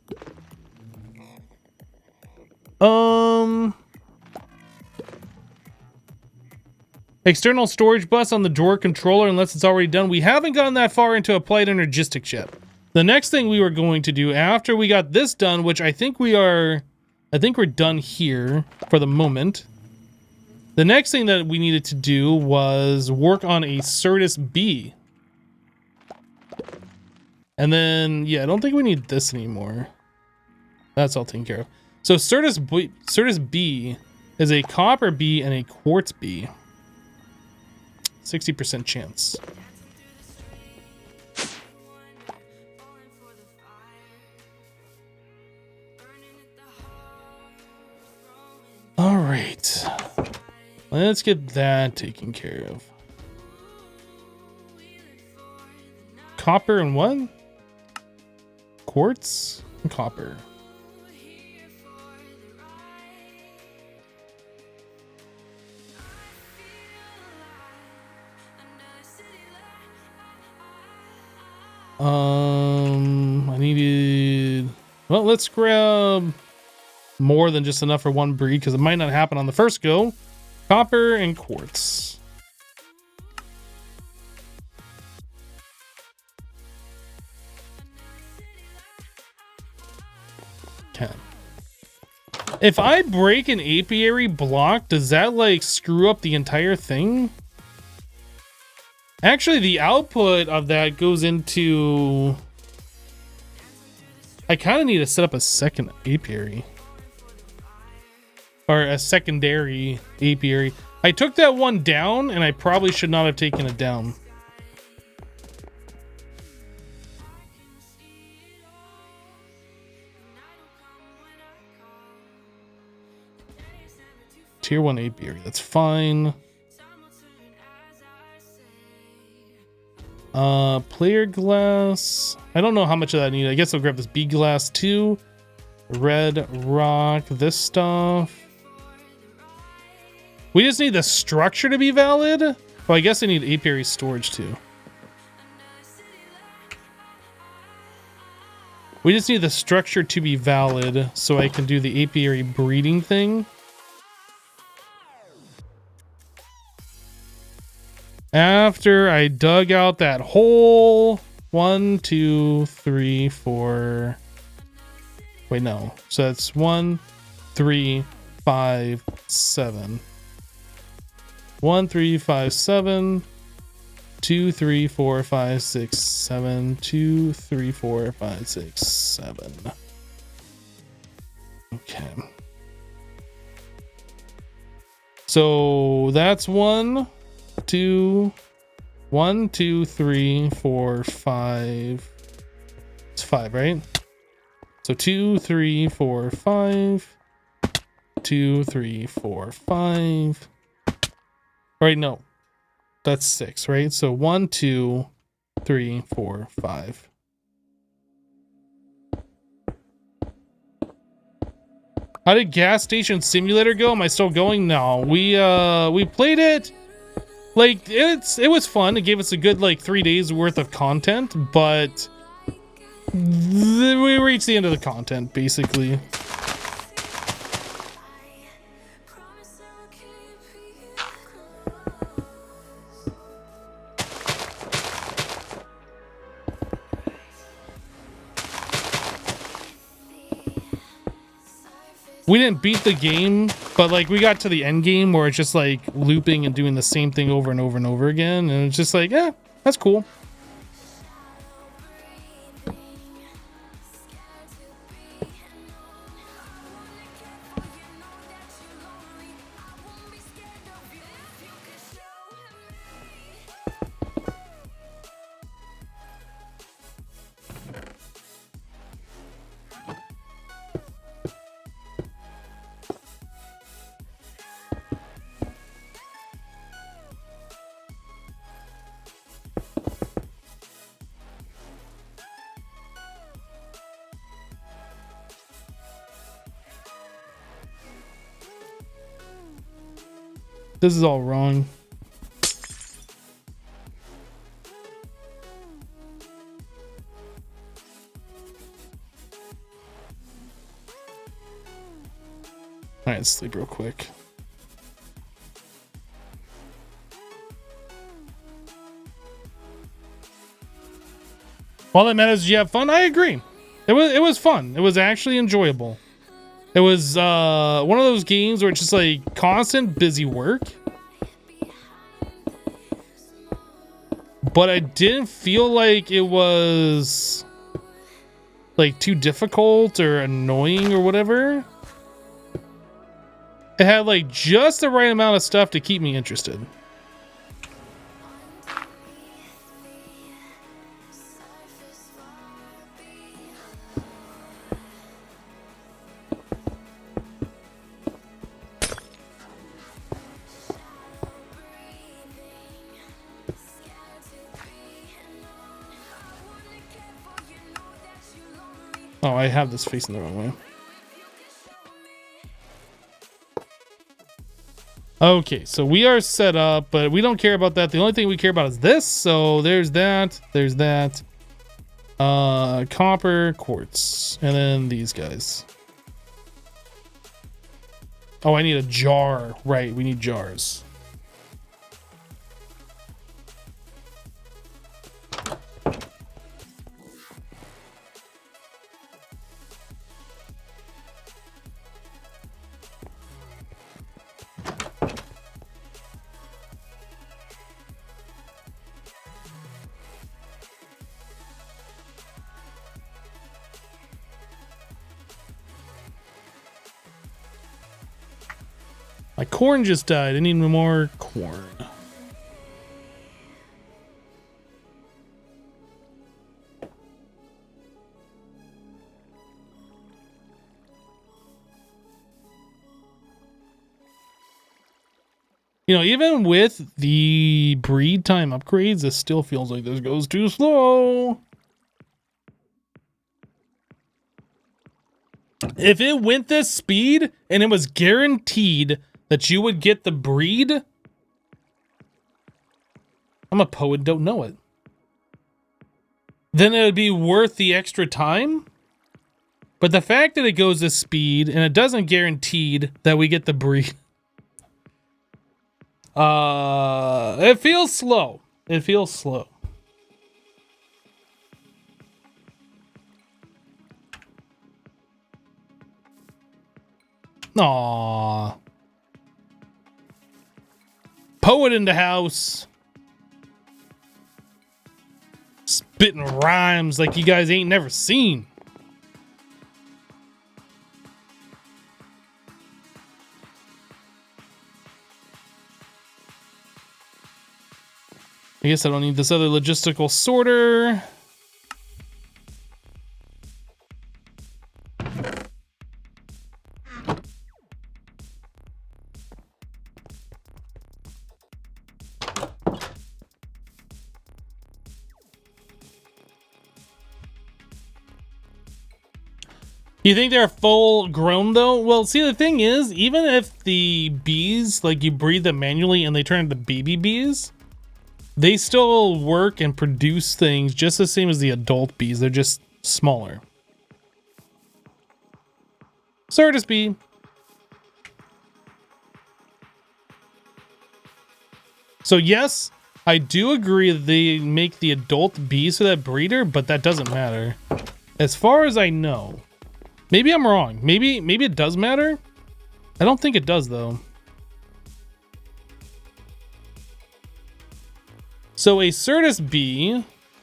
External storage bus on the drawer controller unless it's already done. We haven't gotten that far into applied energistics yet. The next thing we were going to do after we got this done, which I think we're done here for the moment. The next thing that we needed to do was work on a Certis B. And then, yeah, I don't think we need this anymore. That's all taken care of. So Certis B is a copper B and a quartz B. 60% chance. All right. Let's get that taken care of. Copper and what? Quartz and copper. I needed... Well, let's grab more than just enough for one breed because it might not happen on the first go. Copper and quartz. Okay. If I break an apiary block, does that like screw up the entire thing? Actually, the output of that goes into... I kind of need to set up a second apiary. Or a secondary apiary. I took that one down, and I probably should not have taken it down. Tier 1 apiary, that's fine. Player glass. I don't know how much of that I need. I guess I'll grab this B glass too. Red rock, this stuff. We just need the structure to be valid. Well, I guess I need apiary storage too. We just need the structure to be valid so I can do the apiary breeding thing. After I dug out that hole, 1, 2, 3, 4. Wait, no. So that's 1, 3, 5, 7. 1, 3, 5, 7. 2, 3, 4, 5, 6, 7. 2, 3, 4, 5, 6, 7. Okay. So that's 1, 2, 1, 2, 3, 4, 5. It's 5, right? So 2, 3, 4, 5. 2, 3, 4, 5. Right, no. That's 6, right? So 1, 2, 3, 4, 5. How did Gas Station Simulator go? Am I still going? No. We played it. Like, it was fun. It gave us a good, like, 3 days worth of content, but we reached the end of the content, basically. We didn't beat the game, but like we got to the end game where it's just like looping and doing the same thing over and over and over again, and it's just like, yeah, that's cool. This is all wrong. All right, sleep real quick. All that matters is you have fun. I agree. It was fun. It was actually enjoyable. It was one of those games where it's just like constant busy work. But I didn't feel like it was like too difficult or annoying or whatever. It had like just the right amount of stuff to keep me interested. Oh, I have this facing the wrong way. Okay, so we are set up, but we don't care about that. The only thing we care about is this. So there's that. There's that. Copper, quartz, and then these guys. Oh, I need a jar. Right, we need jars. My corn just died. I need more corn. You know, even with the breed time upgrades, it still feels like this goes too slow. If it went this speed and it was guaranteed that you would get the breed, I'm a poet, don't know it. Then it would be worth the extra time. But the fact that it goes this speed and it doesn't guaranteed that we get the breed, it feels slow. It feels slow. Aww. Poet in the house. Spitting rhymes like you guys ain't never seen. I guess I don't need this other logistical sorter. You think they're full grown though? Well, see, the thing is, even if the bees, like you breed them manually and they turn into baby bees, they still work and produce things just the same as the adult bees. They're just smaller. Certis bee. So yes, I do agree that they make the adult bees for that breeder, but that doesn't matter. As far as I know. Maybe I'm wrong. Maybe it does matter. I don't think it does though. So a Certis bee,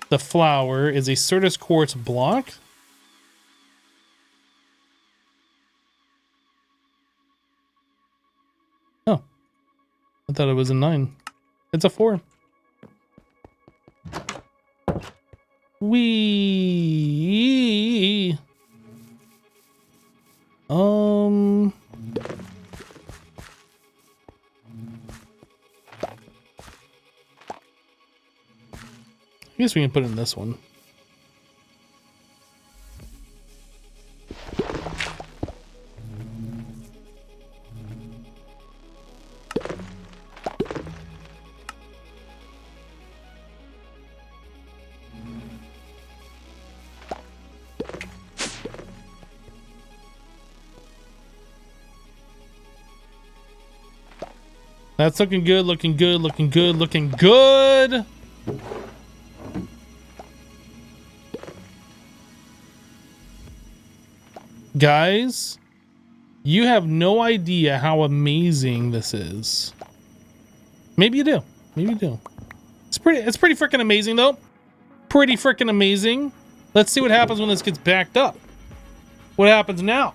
the flower, is a Certis quartz block. Oh, I thought it was a 9. It's a 4. Wee. I guess we can put in this one. That's looking good, looking good, looking good, looking good. Guys, you have no idea how amazing this is. Maybe you do. Maybe you do. It's pretty freaking amazing though. Pretty freaking amazing. Let's see what happens when this gets backed up. What happens now?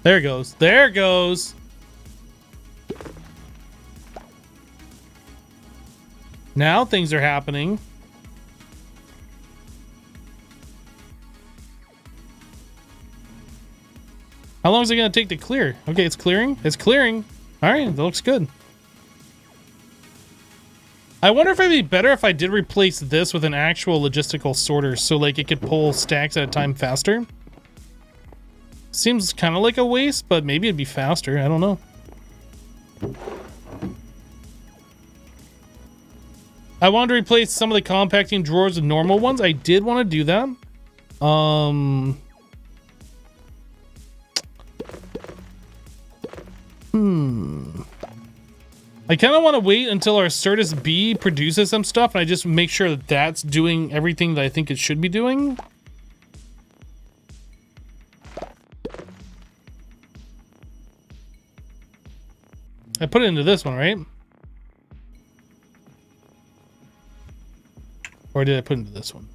There it goes. There it goes. Now things are happening. How long is it going to take to clear? Okay, it's clearing. It's clearing. All right, that looks good. I wonder if it'd be better if I did replace this with an actual logistical sorter so like it could pull stacks at a time faster. Seems kind of like a waste, but maybe it'd be faster. I don't know. I wanted to replace some of the compacting drawers with normal ones. I did want to do that. I kind of want to wait until our Certis bee produces some stuff, and I just make sure that that's doing everything that I think it should be doing. I put it into this one, right? Or did I put it into this one?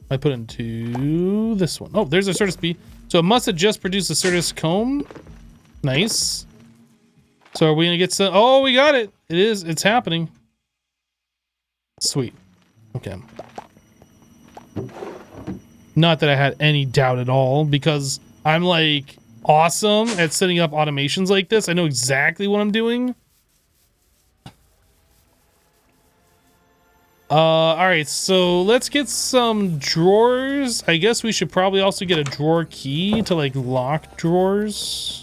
I put it into this one. Oh, there's a Certis bee. So it must have just produced a Certis comb. Nice. So are we gonna get some? Oh, we got it. It is. It's happening. Sweet. Okay. Not that I had any doubt at all, because I'm like awesome at setting up automations like this. I know exactly what I'm doing. All right, so let's get some drawers. I guess we should probably also get a drawer key to like lock drawers.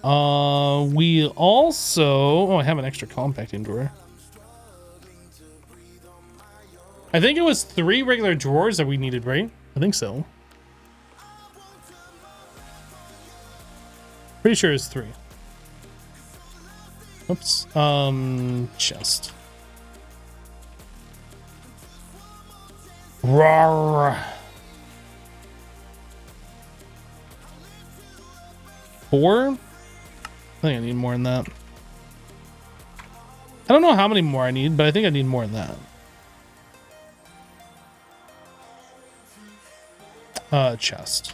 We also, oh, I have an extra compacting drawer. I think it was 3 regular drawers that we needed, right? I think so. Pretty sure it's 3. Oops. Chest. Rawr. 4? I think I need more than that. I don't know how many more I need, but I think I need more than that. Chest.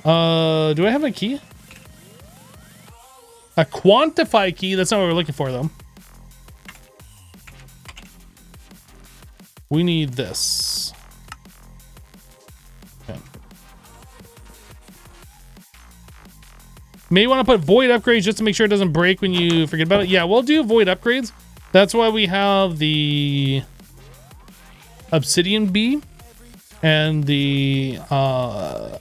Do I have a key? A quantify key? That's not what we're looking for, though. We need this. Okay. May want to put void upgrades just to make sure it doesn't break when you forget about it. Yeah, we'll do void upgrades. That's why we have the obsidian bee and the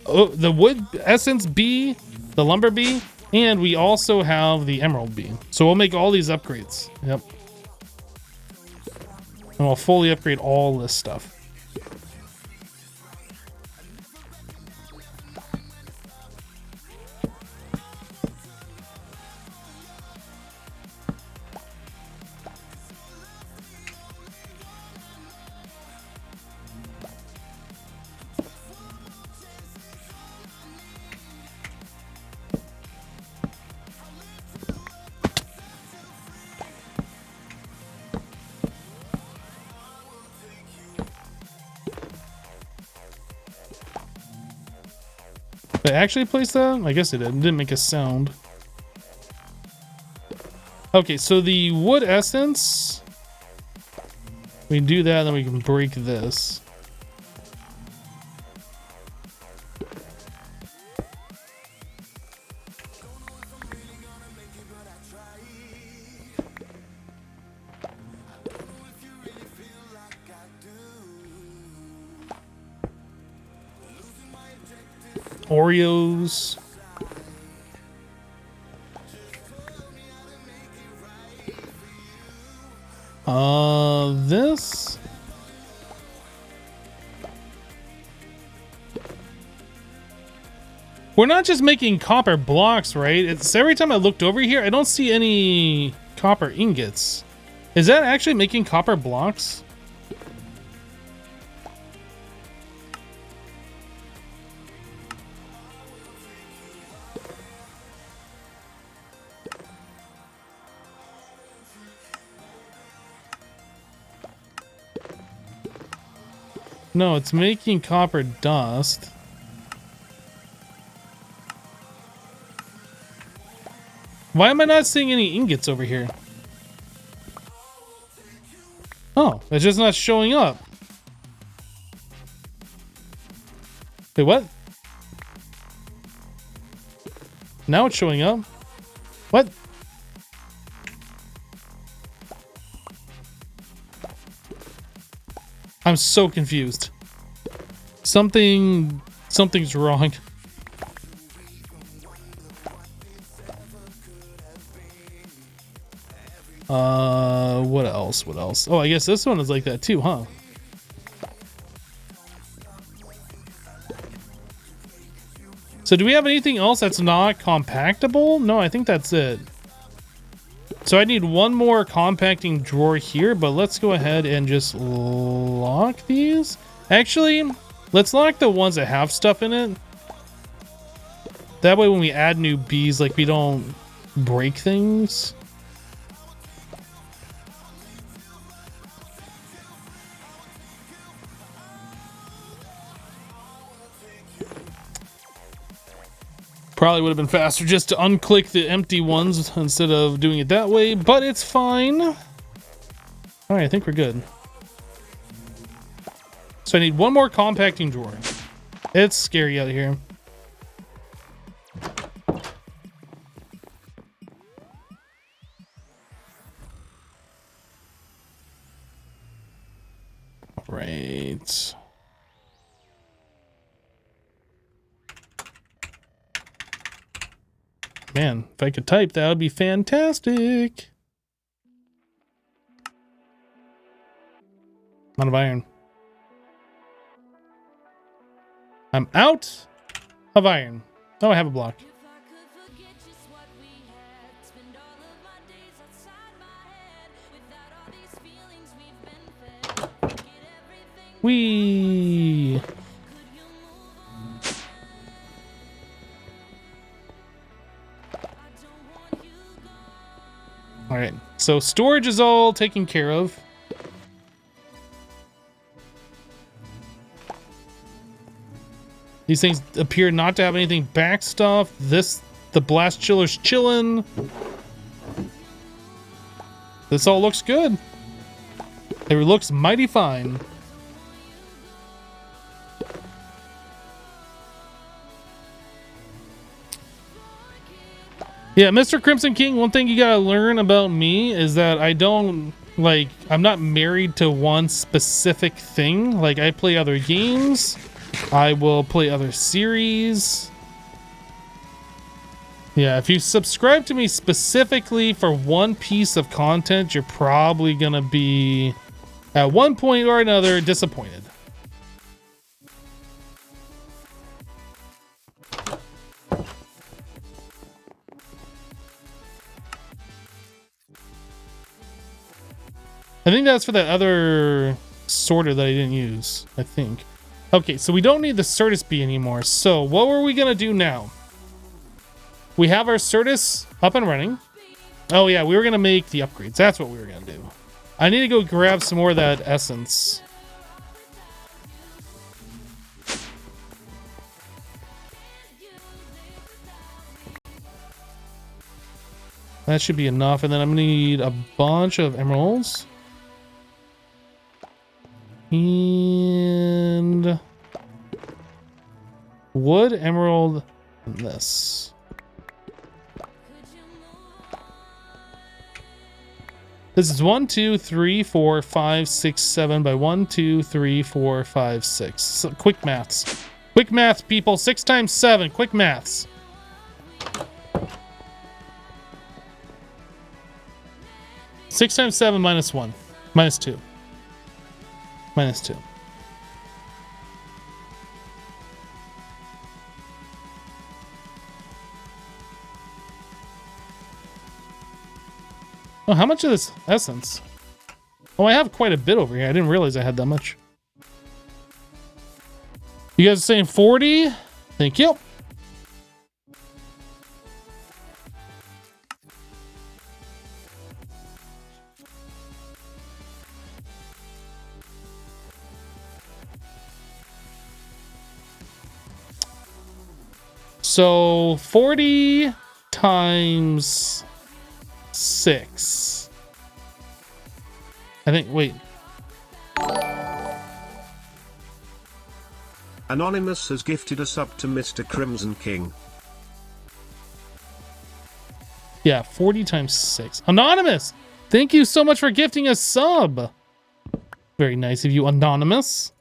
wood essence bee, the lumber bee, and we also have the emerald bee. So we'll make all these upgrades. Yep. And we'll fully upgrade all this stuff. Did I actually place that? I guess it did. It didn't make a sound. Okay, so the wood essence. We can do that, then we can break this. Oreos. This. We're not just making copper blocks, right? It's every time I looked over here, I don't see any copper ingots. Is that actually making copper blocks? No, it's making copper dust. Why am I not seeing any ingots over here? Oh, it's just not showing up. Wait, what? Now it's showing up. What? I'm so confused. Something's wrong. What else? What else? Oh, I guess this one is like that too, huh? So do we have anything else that's not compactable? No, I think that's it. So I need one more compacting drawer here, but let's go ahead and just lock these. Actually, let's lock the ones that have stuff in it. That way when we add new bees, like, we don't break things. Probably would have been faster just to unclick the empty ones instead of doing it that way, but it's fine. All right, I think we're good. So I need one more compacting drawer. It's scary out here. All right. Man, if I could type, that would be fantastic. I'm out of iron. I'm out of iron. Oh, I have a block. Whee! All right, so storage is all taken care of. These things appear not to have anything backstuff. The blast chiller's chilling. This all looks good. It looks mighty fine. Yeah, Mr. Crimson King, one thing you gotta learn about me is that I'm not married to one specific thing. Like, I play other games. I will play other series. Yeah, if you subscribe to me specifically for one piece of content, you're probably gonna be, at one point or another, disappointed. I think that's for that other sorter that I didn't use, I think. Okay, so we don't need the Certis bee anymore. So what were we gonna do now? We have our Certis up and running. Oh yeah, we were gonna make the upgrades. That's what we were gonna do. I need to go grab some more of that essence. That should be enough, and then I'm gonna need a bunch of emeralds. And wood, emerald, and this. This is 1, 2, 3, 4, 5, 6, 7 by 1, 2, 3, 4, 5, 6. So quick maths. Quick maths, people. 6 times 7. Quick maths. Six times 7 minus 1. Minus 2. Minus 2. Oh, how much of this essence? Oh, I have quite a bit over here. I didn't realize I had that much. You guys are saying 40? Thank you. So 40 times 6. I think, wait. Anonymous has gifted a sub to Mr. Crimson King. Yeah, 40 times 6. Anonymous! Thank you so much for gifting a sub. Very nice of you, Anonymous.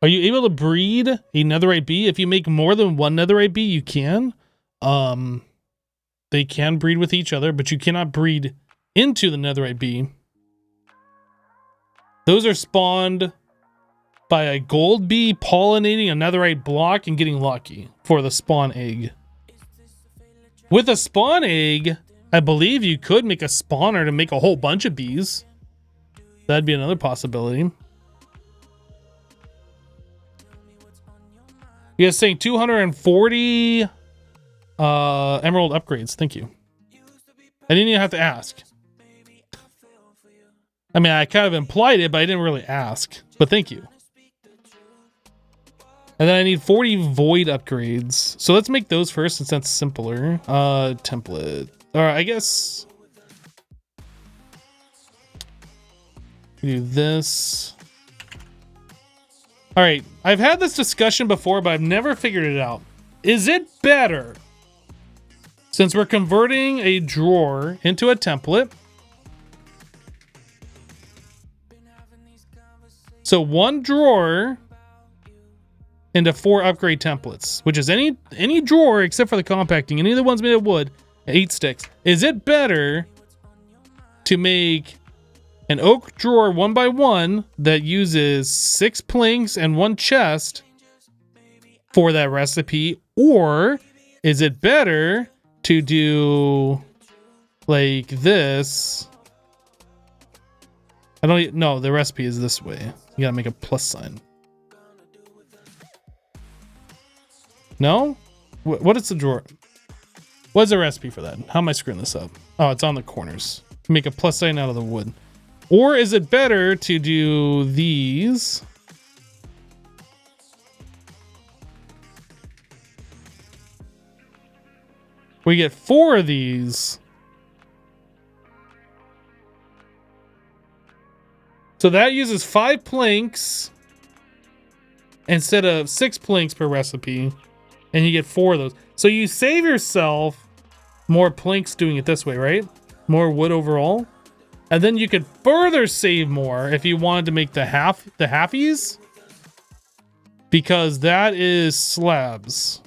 Are you able to breed a netherite bee? If you make more than one netherite bee, you can. They can breed with each other, but you cannot breed into the netherite bee. Those are spawned by a gold bee pollinating a netherite block and getting lucky for the spawn egg. With a spawn egg, I believe you could make a spawner to make a whole bunch of bees. That'd be another possibility. You guys saying 240 emerald upgrades. Thank you. I didn't even have to ask. I mean, I kind of implied it, but I didn't really ask. But thank you. And then I need 40 void upgrades. So let's make those first since that's simpler. Template. All right, I guess. Do this. All right, I've had this discussion before, but I've never figured it out. Is it better, since we're converting a drawer into a template? So one drawer into 4 upgrade templates, which is any drawer except for the compacting, any of the ones made of wood, 8 sticks. Is it better to make an oak drawer 1x1 that uses 6 planks and 1 chest for that recipe, or is it better to do like this? I don't know. The recipe is this way. You gotta make a plus sign. No? What is the drawer? What's the recipe for that? How am I screwing this up? Oh, it's on the corners. Make a plus sign out of the wood. Or is it better to do these? We get 4 of these. So that uses 5 planks instead of 6 planks per recipe. And you get 4 of those. So you save yourself more planks doing it this way, right? More wood overall. And then you could further save more if you wanted to make the halfies. Because that is slabs.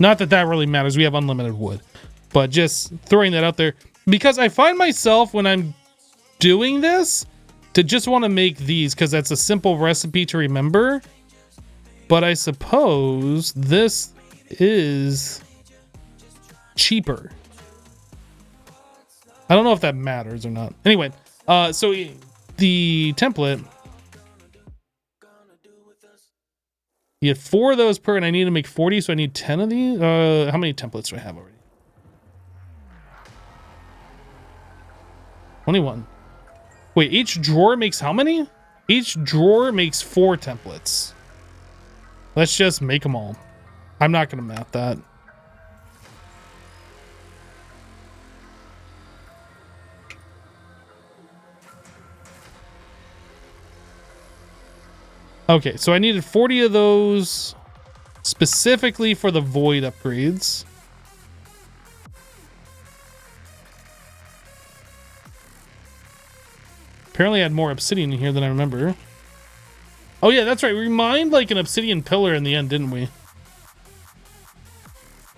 Not that that really matters. We have unlimited wood. But just throwing that out there. Because I find myself when I'm doing this to just want to make these because that's a simple recipe to remember. But I suppose this is cheaper. I don't know if that matters or not. Anyway, so the template, you get 4 of those per, and I need to make 40, so I need 10 of these. How many templates do I have already? 21. Wait, each drawer makes how many? Each drawer makes 4 templates. Let's just make them all. I'm not going to math that. Okay, so I needed 40 of those specifically for the void upgrades. Apparently I had more obsidian in here than I remember. Oh yeah, that's right. We mined like an obsidian pillar in the end, didn't we?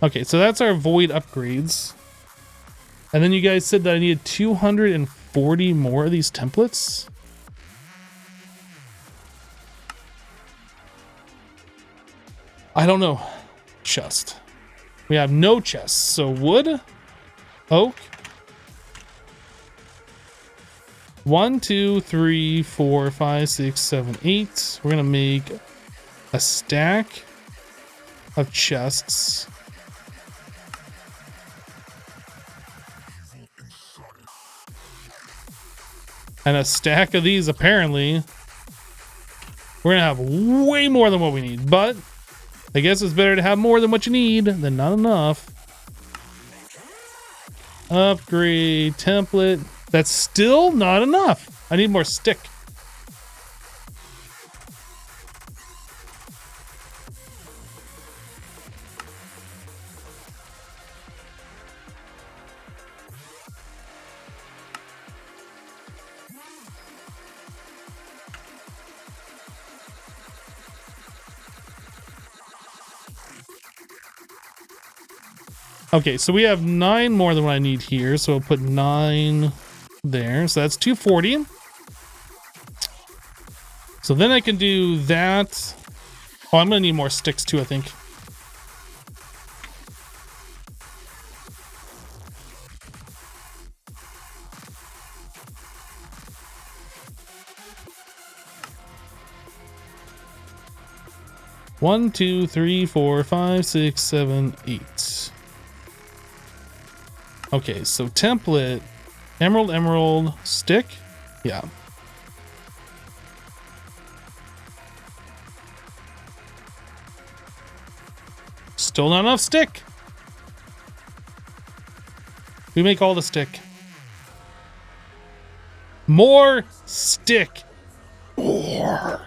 Okay, so that's our void upgrades. And then you guys said that I needed 240 more of these templates. I don't know. Chest. We have no chests. So wood, oak. 1, 2, 3, 4, 5, 6, 7, 8. We're gonna make a stack of chests. And a stack of these, apparently. We're gonna have way more than what we need, but I guess it's better to have more than what you need than not enough. Upgrade template. That's still not enough. I need more stick. Okay, so we have 9 more than what I need here, so we'll put 9 there. So that's 240. So then I can do that. Oh, I'm gonna need more sticks too, I think. One, 2, 3, 4, 5, 6, 7, 8. Okay, so template, emerald, stick. Yeah. Still not enough stick. We make all the stick. More stick. More.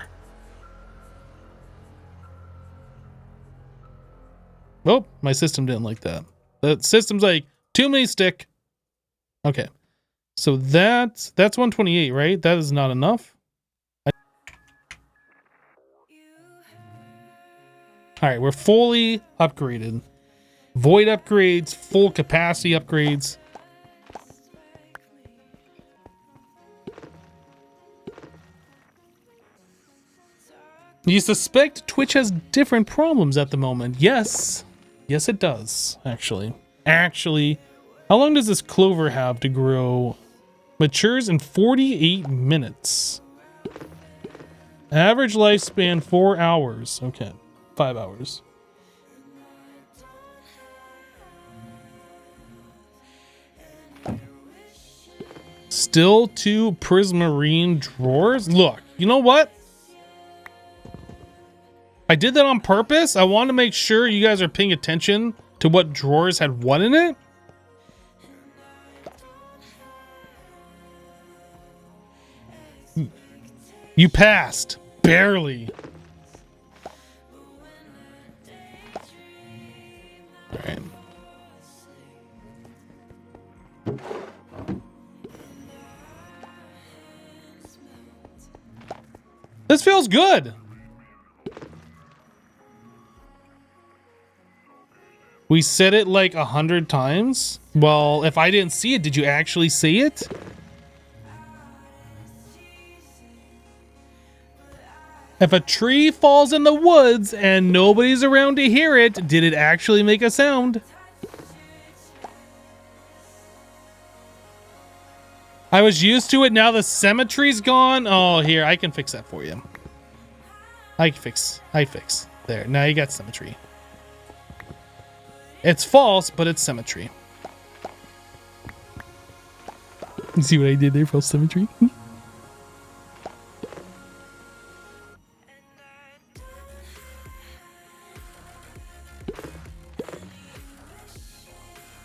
Oh, my system didn't like that. The system's like, too many stick. Okay. So that's 128, right? That is not enough. All right, we're fully upgraded. Void upgrades, full capacity upgrades. You suspect Twitch has different problems at the moment. Yes. Yes, it does, actually. Actually, how long does this clover have to grow? Matures in 48 minutes. Average lifespan 4 hours. Okay, 5 hours. Still 2 prismarine drawers? Look, you know what? I did that on purpose. I wanted to make sure you guys are paying attention to what drawers had what in it. You passed. Barely. All right. This feels good. We said it like 100 times. Well, if I didn't see it, did you actually see it? If a tree falls in the woods and nobody's around to hear it, did it actually make a sound? I was used to it, now the symmetry's gone. Oh, here, I can fix that for you. I fix. There, now you got symmetry. It's false, but it's symmetry. You see what I did there, false symmetry?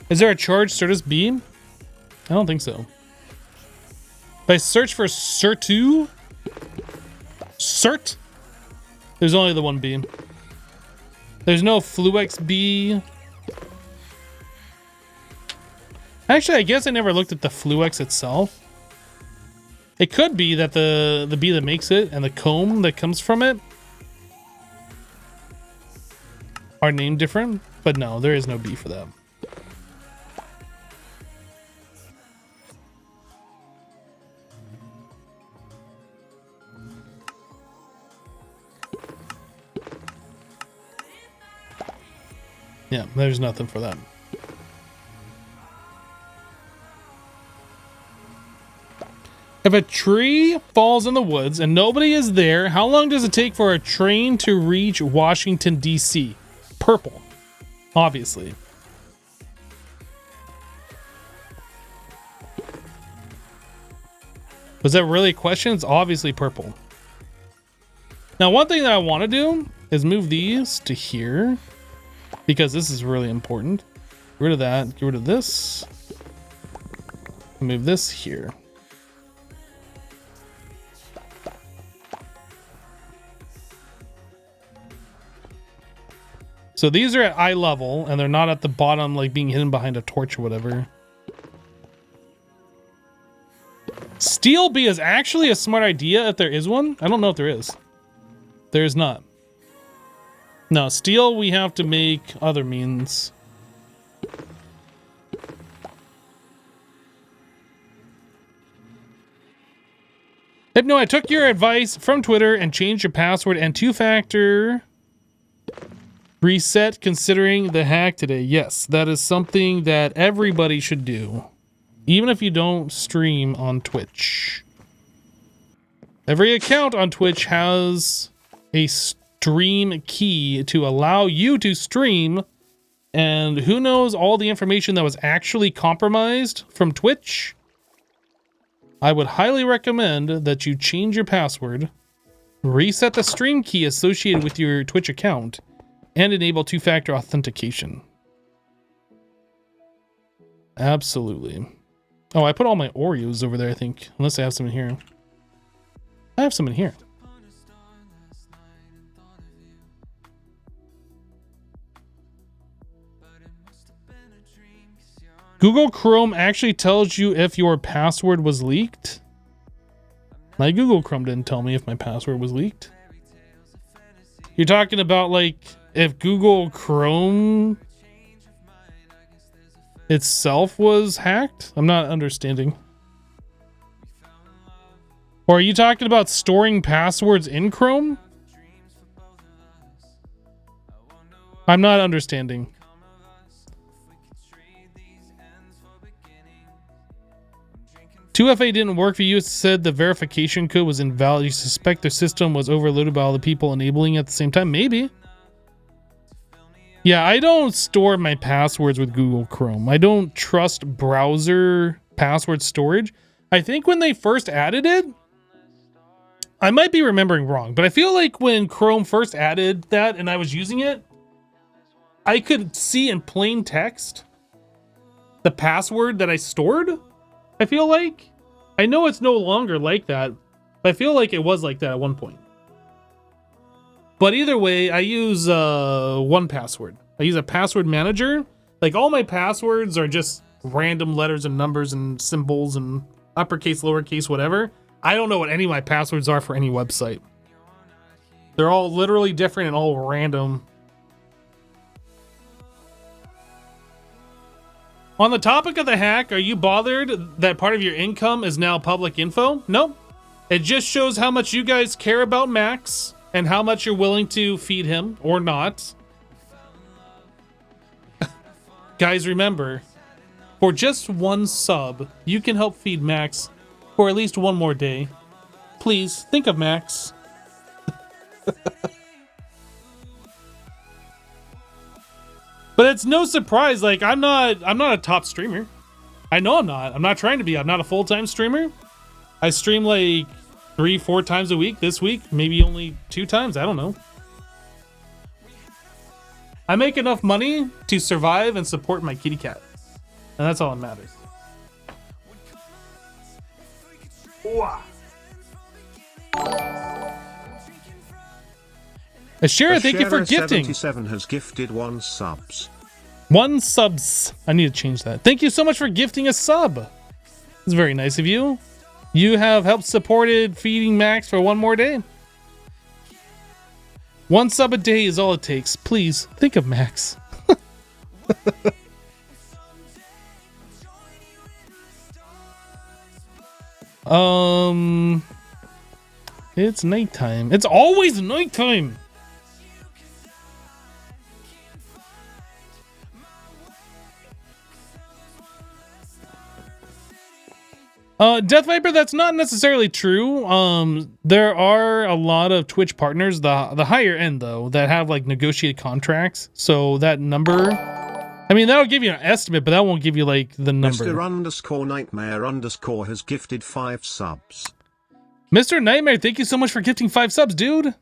Is there a charged Certis beam? I don't think so. If I search for Cert, there's only the one beam. There's no Fluex B. Actually, I guess I never looked at the Fluex itself. It could be that the bee that makes it and the comb that comes from it are named different, but no, there is no bee for that. Yeah, there's nothing for that. If a tree falls in the woods and nobody is there, how long does it take for a train to reach Washington, D.C.? Purple, obviously. Was that really a question? It's obviously purple. Now, one thing that I want to do is move these to here, because this is really important. Get rid of that. Get rid of this. Move this here. So these are at eye level, and they're not at the bottom, like being hidden behind a torch or whatever. Steel bee is actually a smart idea if there is one. I don't know if there is. There is not. No, steel we have to make other means. Hypno, I took your advice from Twitter and changed your password and 2-factor reset considering the hack today. Yes, that is something that everybody should do. Even if you don't stream on Twitch. Every account on Twitch has a stream key to allow you to stream. And who knows all the information that was actually compromised from Twitch? I would highly recommend that you change your password, reset the stream key associated with your Twitch account, and enable two-factor authentication. Absolutely. Oh, I put all my Oreos over there, I think. Unless I have some in here. I have some in here. Google Chrome actually tells you if your password was leaked. My Google Chrome didn't tell me if my password was leaked. You're talking about like if Google Chrome itself was hacked? I'm not understanding. Or are you talking about storing passwords in Chrome? I'm not understanding. 2FA didn't work for you. It said the verification code was invalid. You suspect their system was overloaded by all the people enabling it at the same time. Maybe. Yeah, I don't store my passwords with Google Chrome. I don't trust browser password storage. I think when they first added it, I might be remembering wrong, but I feel like when Chrome first added that and I was using it, I could see in plain text the password that I stored. I feel like. I know it's no longer like that, but I feel like it was like that at one point. But either way, I use 1Password. I use a password manager. Like all my passwords are just random letters and numbers and symbols and uppercase, lowercase, whatever. I don't know what any of my passwords are for any website. They're all literally different and all random. On the topic of the hack, are you bothered that part of your income is now public info? No. It just shows how much you guys care about Max and how much you're willing to feed him or not. Guys, remember, for just one sub, you can help feed Max for at least one more day. Please, think of Max. But it's no surprise, like I'm not a top streamer. I know I'm not. I'm not trying to be. I'm not a full-time streamer. I stream like 3-4 times a week. This week, maybe only 2 times. I don't know. I make enough money to survive and support my kitty cat. And that's all that matters. Ashira, thank you for gifting. 77 has gifted 1 subs. 1 subs. I need to change that. Thank you so much for gifting a sub. It's very nice of you. You have helped supported feeding Max for 1 more day. 1 sub a day is all it takes. Please think of Max. It's nighttime. It's always nighttime. Death Viper, that's not necessarily true. There are a lot of Twitch partners, the higher end though, that have like negotiated contracts. So that number, I mean, that'll give you an estimate, but that won't give you like the number. Mr_Nightmare_ has gifted 5 subs. Mr. Nightmare, thank you so much for gifting 5 subs, dude.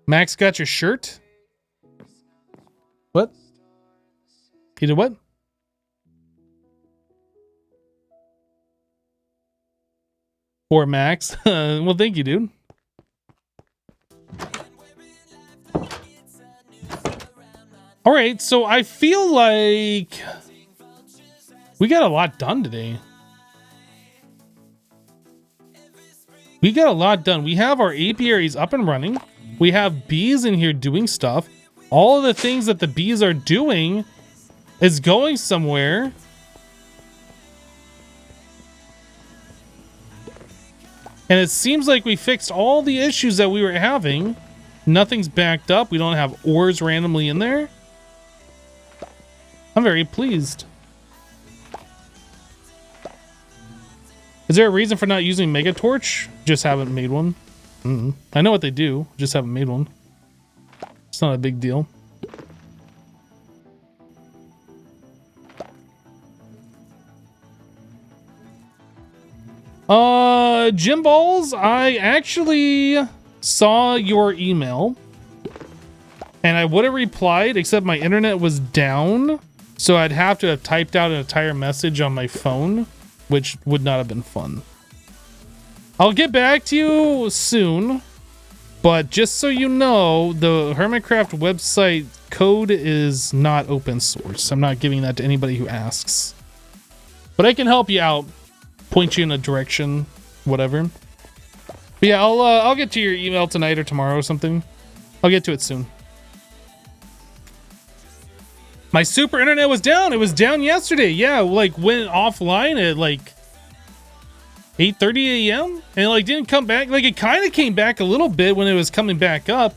Max got your shirt? What? He did what? For Max. Well, thank you, dude. All right, so I feel like we got a lot done today. We got a lot done. We have our apiaries up and running. We have bees in here doing stuff. All of the things that the bees are doing is going somewhere. And it seems like we fixed all the issues that we were having. Nothing's backed up. We don't have ores randomly in there. I'm very pleased. Is there a reason for not using Mega Torch? Just haven't made one. I know what they do, just haven't made one. It's not a big deal. Jim Balls, I actually saw your email And I would have replied, except my internet was down. So I'd have to have typed out an entire message on my phone, which would not have been fun. I'll get back to you soon. But just so you know, the Hermitcraft website code is not open source. I'm not giving that to anybody who asks. But I can help you out. Point you in a direction. Whatever. But yeah, I'll get to your email tonight or tomorrow or something. I'll get to it soon. My super internet was down. It was down yesterday. Yeah, like went offline at like 8:30 a.m. and like didn't come back. Like it kind of came back a little bit when it was coming back up.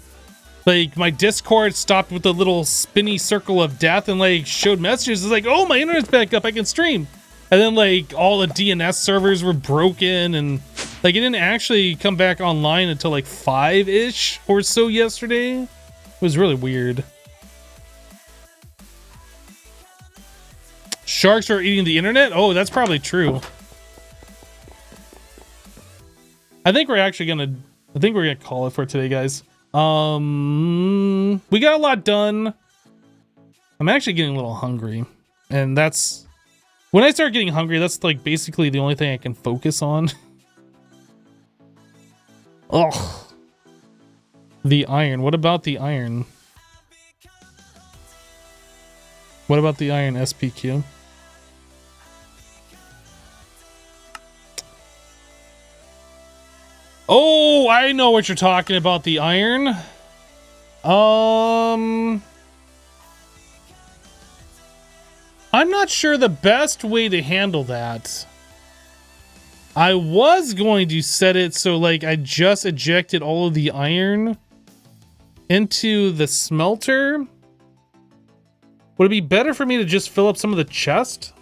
Like my Discord stopped with the little spinny circle of death and like showed messages. It's like, oh, my internet's back up. I can stream. And then like all the DNS servers were broken and like it didn't actually come back online until like 5-ish or so yesterday. It was really weird. Sharks are eating the internet? Oh, that's probably true. I think we're gonna call it for today, guys. We got a lot done. I'm actually getting a little hungry. And that's when I start getting hungry, that's like basically the only thing I can focus on. Ugh. The iron. What about the iron? What about the iron SPQ? Oh, I know what you're talking about, the iron. I'm not sure the best way to handle that. I was going to set it so like I just ejected all of the iron into the smelter. Would it be better for me to just fill up some of the chest?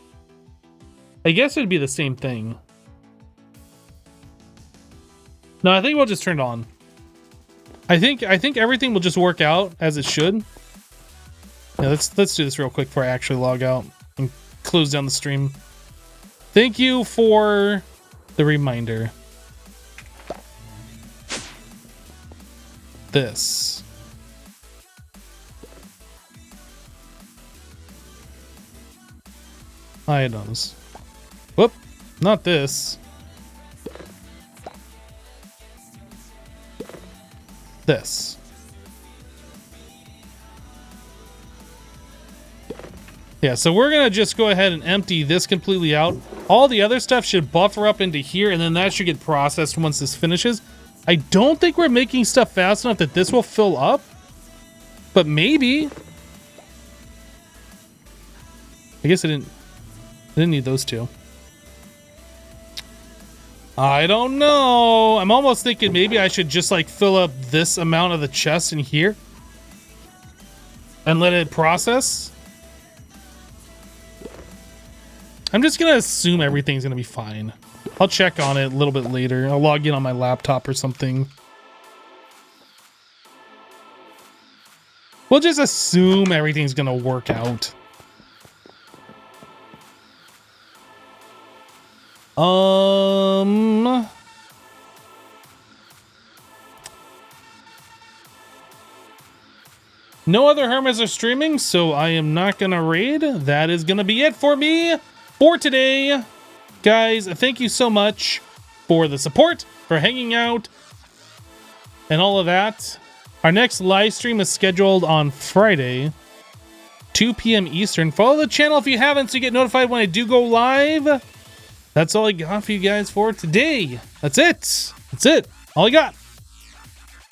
I guess it'd be the same thing. No, I think we'll just turn it on. I think everything will just work out as it should. Yeah, let's do this real quick before I actually log out and close down the stream. Thank you for the reminder. This. Items. Whoop, not this. This. Yeah, so we're gonna just go ahead and empty this completely out. All the other stuff should buffer up into here, and then that should get processed once this finishes. I don't think we're making stuff fast enough that this will fill up, but maybe. I guess I didn't need those two. I don't know. I'm almost thinking maybe I should just like fill up this amount of the chest in here and let it process. I'm just gonna assume everything's gonna be fine. I'll check on it a little bit later. I'll log in on my laptop or something. We'll just assume everything's gonna work out. No other hermits are streaming, so I am not gonna raid. That is gonna be it for me for today. Guys, thank you so much for the support, for hanging out, and all of that. Our next live stream is scheduled on Friday, 2 p.m. Eastern. Follow the channel if you haven't so you get notified when I do go live. That's all I got for you guys for today. That's it. That's it. All I got.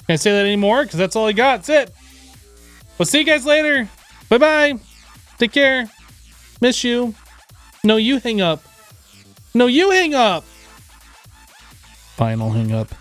Can't say that anymore because that's all I got. That's it. We'll see you guys later. Bye-bye. Take care. Miss you. No, you hang up. No, you hang up. Fine, I'll hang up.